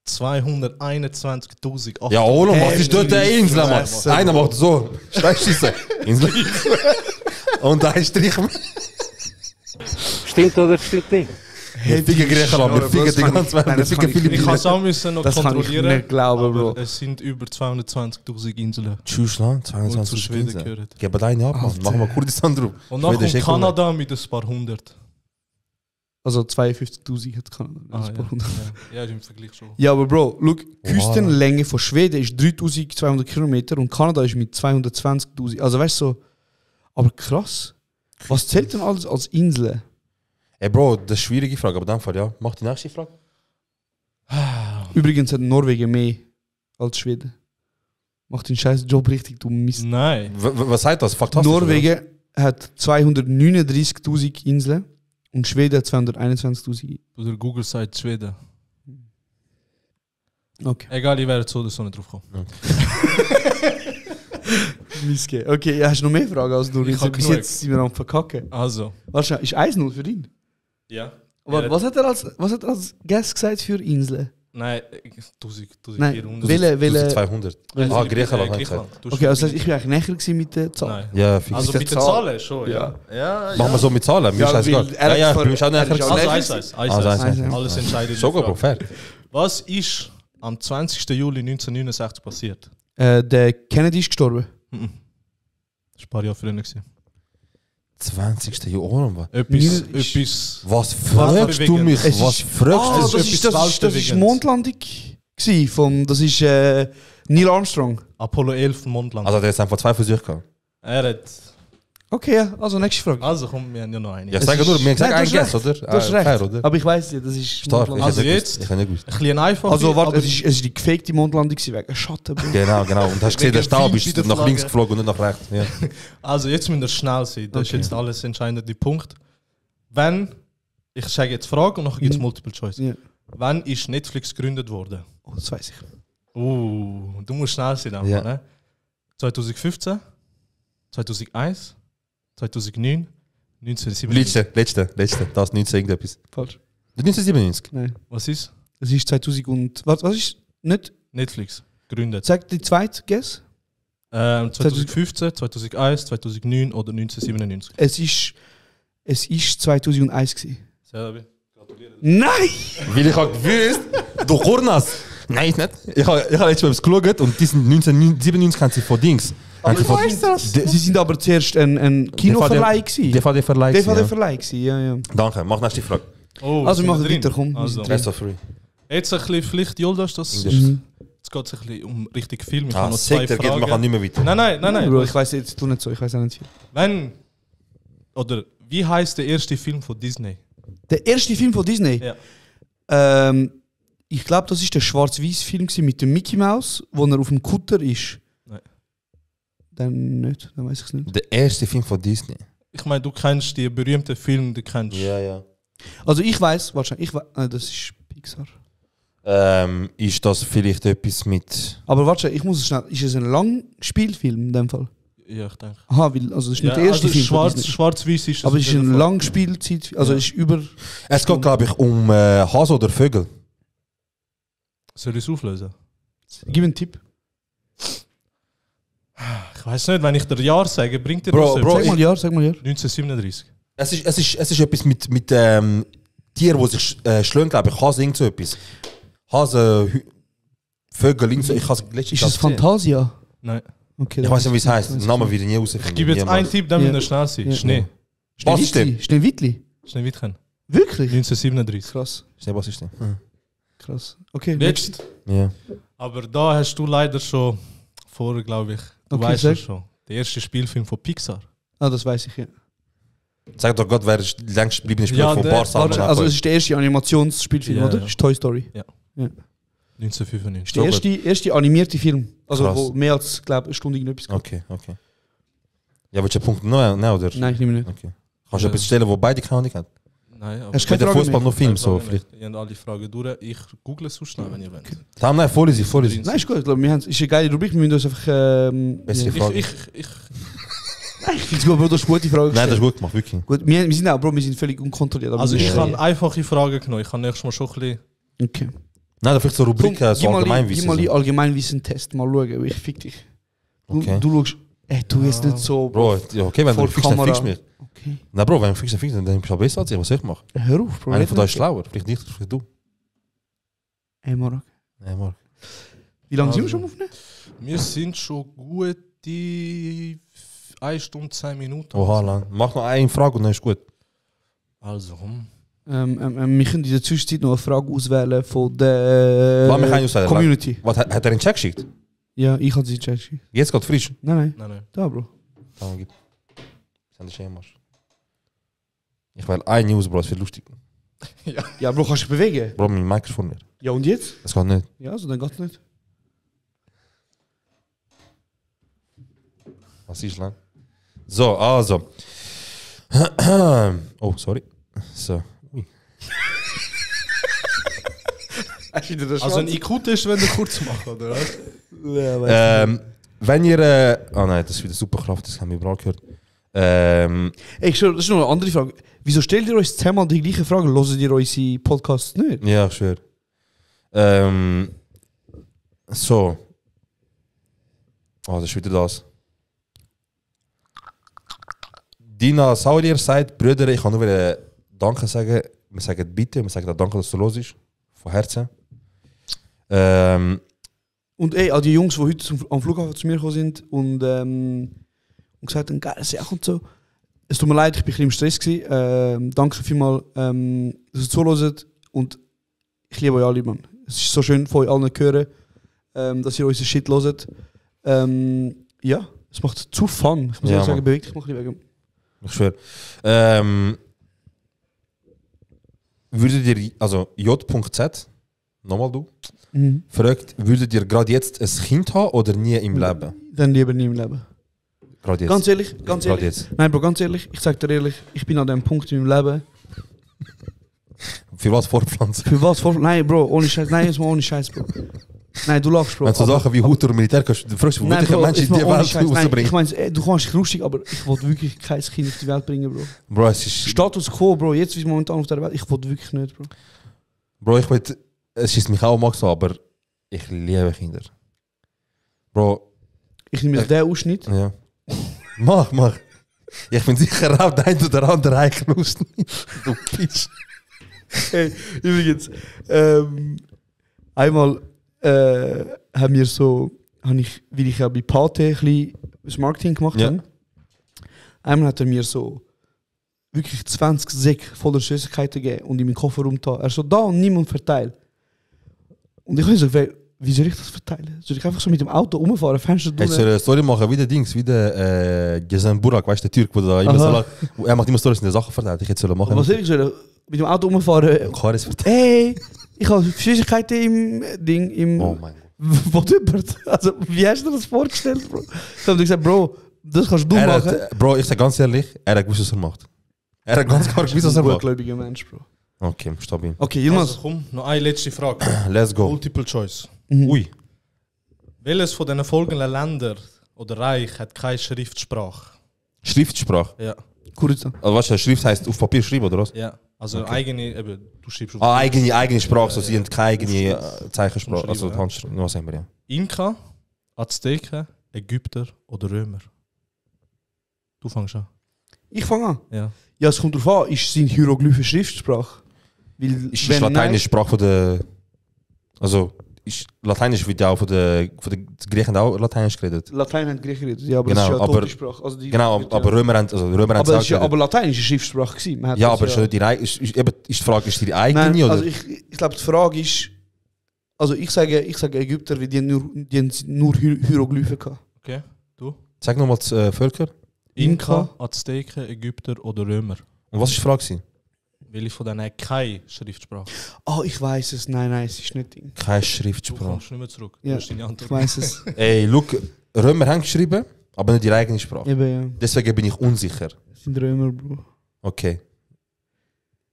221.800. Ja, hol was Hey, ist dort der Insel, Mann? Fresse, Einer Bro. macht so. Streichschießen. Insel. Und ein Strich mehr. Stimmt oder stimmt nicht? Wir ficken Griechenland, wir ficken die ganze Welt, wir ficken Ich kann Philippinen. es auch müssen noch Das kann ich kontrollieren. nicht glauben, aber Bro. es sind über 220.000 Inseln. Tschüss, la. Und zu 22 Schweden Inseln. gehören. Geben eine ab, Mann. Alter. Machen wir Kurdistan drauf. Und dann Schweden ist kommt eh cool. Kanada mit ein paar hundert. Also 52.000 hat Kanada. Ah, ja, im Vergleich schon. Ja, aber Bro, look, die Küstenlänge von Schweden ist 3200 Kilometer und Kanada ist mit 220.000. Also weißt du, so, aber krass. Was zählt denn alles als Insel? Ey, Bro, das ist eine schwierige Frage, aber in dem Fall, ja. Mach die nächste Frage. Übrigens hat Norwegen mehr als Schweden. Mach den scheiß Job richtig, du Mist. Nein. Was sagt das? Faktastisch, Norwegen hat 239.000 Inseln und Schweden hat 221.000. Oder Google sagt Schweden. Okay. Egal, ich wäre so oder so nicht drauf gekommen. Miske. Okay, hast du noch mehr Fragen als du? Ich hab Bis genug. jetzt sind wir am Verkacken. Also. Warte, ist 1-0 für ihn? Ja. Aber was hat er als Guest gesagt für Inseln? Nein, 1400. Welche? 1200. Ah, Griechenland hat gesagt. Okay, also ich bin eigentlich näher gewesen mit der Zahl. Nein. Ja, fix. Also mit den Zahlen schon, ja. Machen wir so mit Zahlen? Mir ist scheißegal. Ja, ich bin auch näher gewesen. Also 1-1. Also Alles entscheidet. So gut, Bro, fair. Was ist am 20. Juli 1969 passiert? Der Kennedy ist gestorben. Das war ein paar Jahre früher. 20. Jahr, Etwas. was fragst du mich? Was fragst du? Das ist Mondlandung gewesen das ist Neil Armstrong. Apollo 11 Mondlandung. Also der ist einfach 2 Versuche gehabt. Er hat... Okay, ja, also nächste Frage. Also komm, wir haben ja noch eine. Ja, sag nur, mir gesagt ein Guess, oder? Du hast recht. Fair, oder? Aber ich weiss nicht, das ist Stark. Mondlandung. Also jetzt, Ich habe nicht gewusst. ein bisschen einfach. Also warte, es ist die gefakte Mondlandung gewesen, wegen Schatten. Bro. Genau. Und hast gesehen, der Stab Wind ist bei der nach links Flagge. geflogen und nicht nach rechts. Ja. Also jetzt müssen wir schnell sein. Das ist jetzt alles entscheidende Punkt. Wenn, ich sage jetzt Frage und nachher gibt es Multiple Choice. Ja. Wann ist Netflix gegründet worden? Oh, das weiß ich. Du musst schnell sein. Einfach, Ja. ne? 2015, 2001, 2009, 1997. Letzte. Das ist 19 irgendetwas. Falsch. 1997. Nein. Was ist? Es ist 2000 und... Was ist? Nicht? Netflix gegründet. Sag die zweite Guess. 2015, 2001, 2009 oder 1997. Es ist 2001 gewesen. Selbe. Gratuliere. Nein! Weil ich habe gewusst, du Kurnas. Nein, ist nicht. Ich habe letztes Mal geschaut und die sind 1997 haben sie von Dings. Aber du weißt das? Sie sind aber zuerst ein Kinoverleih gewesen. DVD-Verleih. DVD-Verleih gewesen, ja. Danke, mach nächste Frage. Oh, Also wir sind machen drin? weiter, komm. Also. Best of 3. Jetzt ein bisschen Pflicht, Yoldas, das Mhm. jetzt geht es ein bisschen um richtig Film. Ich Ah, habe noch 2 sick, Fragen. man kann nicht mehr weiter. Nein. Bro, ich weiß jetzt, tu nicht so, ich weiß auch nicht viel. Wenn, oder wie heißt der erste Film von Disney? Der erste Film von Disney? Ja. Ich glaube, das ist der Schwarz-Weiß-Film mit dem Mickey Mouse, wo er auf dem Kutter ist. Nein. Dann nicht, dann weiß ich es nicht. Der erste Film von Disney. Ich meine, du kennst die berühmten Filme, du kennst... Ja. Also ich weiß, wahrscheinlich, das ist Pixar. Ist das vielleicht etwas mit... Aber warte, ich muss es schnell, ist es ein Langspielfilm in dem Fall? Ja, ich denke. Aha, weil, also es ist nicht Ja, der erste also Film von Disney. Schwarz-Weiß ist das. Aber es ist auf jeden ein Fall. Langspielzeit, also Ja. es ist über... Es geht, glaube ich, um Hase oder Vögel. Soll ich es auflösen? Gib einen Tipp. Ich weiß nicht, wenn ich dir Jahr sage, bringt dir Bro, das Bro, etwas? Sag mal ja. 1937. Es ist etwas mit Tieren, die sich schlagen, glaube ich. Hase, irgend so etwas. Hase, Vögel, irgend so. Ich habe es letztens Ist es gesehen. Fantasia? Nein. Okay, Ich weiß nicht, wie es heißt. Den Namen wieder nie rausfinden. Ich gebe jetzt einen Tipp, dann Ja. müssen wir schnell sein. Ja. Schnee. Was ist denn? Schneewittli? Schneewittchen. Wirklich? 1937. Krass, Was ist denn? krass. Okay, Jetzt. Ja. Aber da hast du leider schon vorher, glaube ich. Du Okay, weißt sag. es schon. Der erste Spielfilm von Pixar. Ah, das weiß ich, ja. Sag doch Gott, wer ist der längst gebliebene Spieler Ja, von der- Barca? Warte, also es ist der erste Animationsspielfilm, Ja, oder? ja. Das ist Toy Story. 1995. Das ist der erste animierte Film. Also Krass. wo mehr als, glaube ich, eine Stunde irgendetwas geht. Okay. Ja, willst du einen Punkt nehmen, oder? Nein, ich nehme nicht. Okay. Kannst du etwas stellen, wo beide keine Ahnung haben? Nein, aber Hast du keine Weder Frage Fußball mehr? noch Film, so Fragen vielleicht. nicht. Ihr habt alle Fragen durch. Ich google es so schnell, wenn ihr wollt. Nein, vorlesen. Nein, ist gut. Ich glaube, wir haben es. Ist eine geile Rubrik. Wir müssen uns einfach... Bessere ja. Frage. Ich Ich finde es gut, Bro, du hast gute Fragen Nein, das ist gestellt. gut gemacht, wirklich. Gut, wir sind auch, Bro, wir sind völlig unkontrolliert. aber also wir ich sind- habe einfache Fragen genommen. Ich habe nächstes Mal schon ein bisschen... Okay. Nein, da vielleicht so Rubriken, so gib mal Allgemeinwissen. die so. Allgemeinwissen-Test mal schauen, weil ich fick dich. Okay. Du schaust... du jetzt nicht so... Bro, ja, okay, wenn Vor du fixst, dann Kamera. fixst du mich. Okay. Na Bro, wenn du fixst, dann bist du auch besser als ich. Was soll ich machen? Hör auf, Bro. Einer red von euch ist nicht. schlauer. Vielleicht nicht, vielleicht du. Hey, Marok. Nein, Marc. Wie lange sind wir Also. schon aufnehmen? Wir sind schon gute 1 Stunde 10 Minuten. Oha, lang. Mach noch eine Frage und dann ist gut. Also, Wir können in der Zwischenzeit noch eine Frage auswählen von der Lass mich eine auswählen. Community. Was, hat er einen Check geschickt? Ja, ich habe sie gecheckt. Jetzt geht frisch. Nein. nein. Da, Bro. Dann gib. Das ist ein Marsch. Ich will eine News, Bro, das wird lustig. Ja, Bro, kannst du dich bewegen? Bro, mein Mikrofon nicht. Ja, und jetzt? Das geht nicht. Ja, also dann geht's nicht. Was ist lang? So, also. Oh, sorry. So. Also ein IQ-Test, wenn du kurz machst, oder was? Wenn ihr... nein, das ist wieder Superkraft, das haben wir überall gehört. Das ist noch eine andere Frage. Wieso stellt ihr euch zehnmal die gleiche Frage? Hört ihr unsere Podcasts nicht? Ja, schwör. So. Das ist wieder das. Dina Saurier sagt, Brüder, ich kann nur Danke sagen. Wir sagen bitte, wir sagen auch Danke, dass du los bist. Von Herzen. Und an die Jungs, die heute am Flughafen zu mir gekommen sind und gesagt haben, geile Sache und so. Es tut mir leid, ich war ein bisschen im Stress gewesen. Danke vielmals, dass ihr zuhört und ich liebe euch alle, Mann. Es ist so schön von euch allen zu hören, dass ihr unseren Shit hört. Ja, es macht zu Fun. Ich muss ehrlich sagen, bewegt dich mal ein bisschen weg. Ich schwör. Würdet ihr, also J.Z, nochmal du, fragt, würdet ihr gerade jetzt ein Kind haben oder nie im Leben? Dann lieber nie im Leben. Gerade jetzt? Ganz ehrlich, Jetzt. Nein, Bro, ganz ehrlich, ich sag dir ehrlich, ich bin an dem Punkt in meinem Leben. Für was vorpflanzen? Für was vorpflanzen? Nein, Bro, ohne Scheiß. Nein, jetzt mal ohne Scheiß, Bro. Nein, du lachst, Bro. Wenn du so Sachen wie Hutter und Militär kannst, du fragst, wo welche Menschen in die Welt rauszubringen. Ich meine, du kannst dich lustig, aber ich wollte wirklich kein Kind auf die Welt bringen, Bro. Bro, es ist... Status quo, Bro, jetzt wie es momentan auf der Welt, ich wollte wirklich nicht, Bro. Bro, ich weiß, es ist mich auch mal so, aber ich liebe Kinder. Bro... Ich nehme jetzt den Ausschnitt. Ja. Mach. Ich bin sicher auch der ein oder andere Eichnuss. Du Bitch. Hey, übrigens, einmal haben wir so, weil ich ja bei Pate ein bisschen das Marketing gemacht habe, einmal hat er mir so wirklich 20 Säcke voller Süßigkeiten gegeben und in meinen Koffer rumgetan. Er so, da und niemand verteilt. Und ich habe so gefragt, wie soll ich das verteilen? Soll ich einfach so mit dem Auto rumfahren, Fenster durch? Ich soll eine Story machen, wie der Dings, wie der Jason Burak, weißt du, der Türk, wo da immer so er macht immer Stories in der Sache verteilt. Ich hätte machen. Was soll ich sollen? Mit dem Auto rumfahren? Karis verteilt. Hey, ich habe Süßigkeiten im Oh mein Gott. Whatever. Also, wie hast du dir das vorgestellt, Bro? Ich habe gesagt, Bro, das kannst du machen. Bro, ich sag ganz ehrlich, er hat gewusst, was er macht. Er hat ganz klar gewusst, was er macht. Ein gutgläubiger Mensch, Bro. Okay, stabil. Okay, Yilmaz. Also komm, noch eine letzte Frage. Let's go. Multiple Choice. Ui. Welches von den folgenden Ländern oder Reich hat keine Schriftsprache? Schriftsprache? Ja. Kurica. Also was, Schrift heißt auf Papier schreiben, oder was? Ja. Also eigene, eben, du schreibst auf eigene Sprache, so sie haben keine eigene Zeichensprache, also Handschrift, was sagen wir, ja. Inka, Azteken, Ägypter oder Römer? Du fängst an. Ich fange an? Ja. Ja, es kommt darauf an, sind Hieroglyphen Schriftsprache? Weil, Ist Lateinisch Sprache von der... Also, Lateinisch wird ja auch von der Griechen auch Lateinisch geredet. Latein haben Griechen geredet, ja, aber genau, das ist ja aber, tote Sprache. Also genau, aber Römer haben aber, es ist ja, aber Lateinisch ist Schriftsprache gewesen. Ja, aber ist die Frage, ist die eigene? Nein, oder? Also ich glaube, die Frage ist... Also ich sage Ägypter, weil die haben nur Hieroglyphen gehabt. Okay, du? Sag nochmal die Völker. Inka, Azteken, Ägypter oder Römer. Und was war die Frage? Welche von denen hat keine Schriftsprache? Oh, ich weiß es. Nein, es ist nicht Ding. Keine Du Schriftsprache. kommst nicht mehr zurück. Ja, Das ist deine Antwort. ich weiß es. Ey, look, Römer haben geschrieben, aber nicht ihre eigene Sprache. Eben, ja. Deswegen bin ich unsicher. Das sind Römer, Bro. Okay.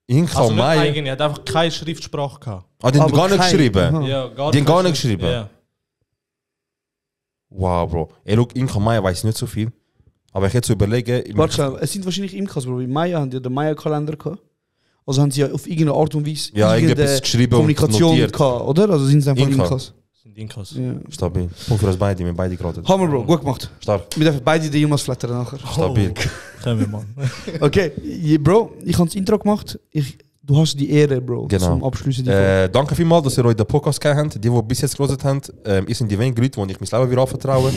Inka Also und nicht Maya... eigene, hat einfach keine Schriftsprache gehabt. Ah, die haben Aber gar nicht kein- geschrieben? Aha. Ja, gar Die haben gar nicht keine geschrieben? Ja. Wow, Bro. Ey, look, Inka und Maya weiß nicht so viel. Aber ich hätte so überlegen... Warte schnell, es sind wahrscheinlich Imkas, Bro. In Maya haben die den Maya-Kalender gehabt. Also haben sie ja auf irgendeine Art und Weise Ja, irgendeine irgendetwas geschrieben und Kommunikation notiert. gehabt, oder? Also sind es einfach Inka. Imkas. Sind Inkas. Ja. Stabil. Punkt für uns beide, wir haben beide geraten. Hammer, Bro. Gut gemacht. Stark. Wir dürfen beide die Yilmaz flattern nachher. Stabil. Können wir mal. Okay, Bro, ich habe das Intro gemacht. Du hast die Ehre, Bro, Genau. zum Abschließen. Die Folge. Danke vielmals, dass ihr euch den Podcast gehört habt. Die bis jetzt gehört habt, ihr seid die wenigen Leute, die ich mein Leben wieder anvertraue.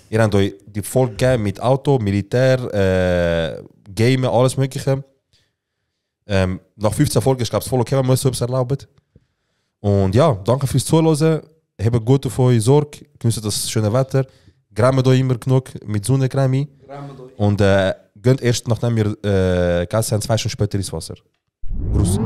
Ihr habt euch die Folge gegeben mit Auto, Militär, Gamen, alles Mögliche. Nach 15 Folgen ist es voll okay, wenn man so etwas erlaubt. Und ja, danke fürs Zuhören. Habt gut auf euch Sorge, genießt das schöne Wetter. Grämt euch immer genug mit Sonnencreme. Und geht erst, nachdem wir gegessen haben, 2 Stunden später ins Wasser. Gruß.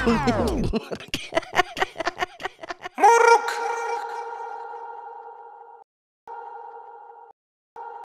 Mittagmorgen.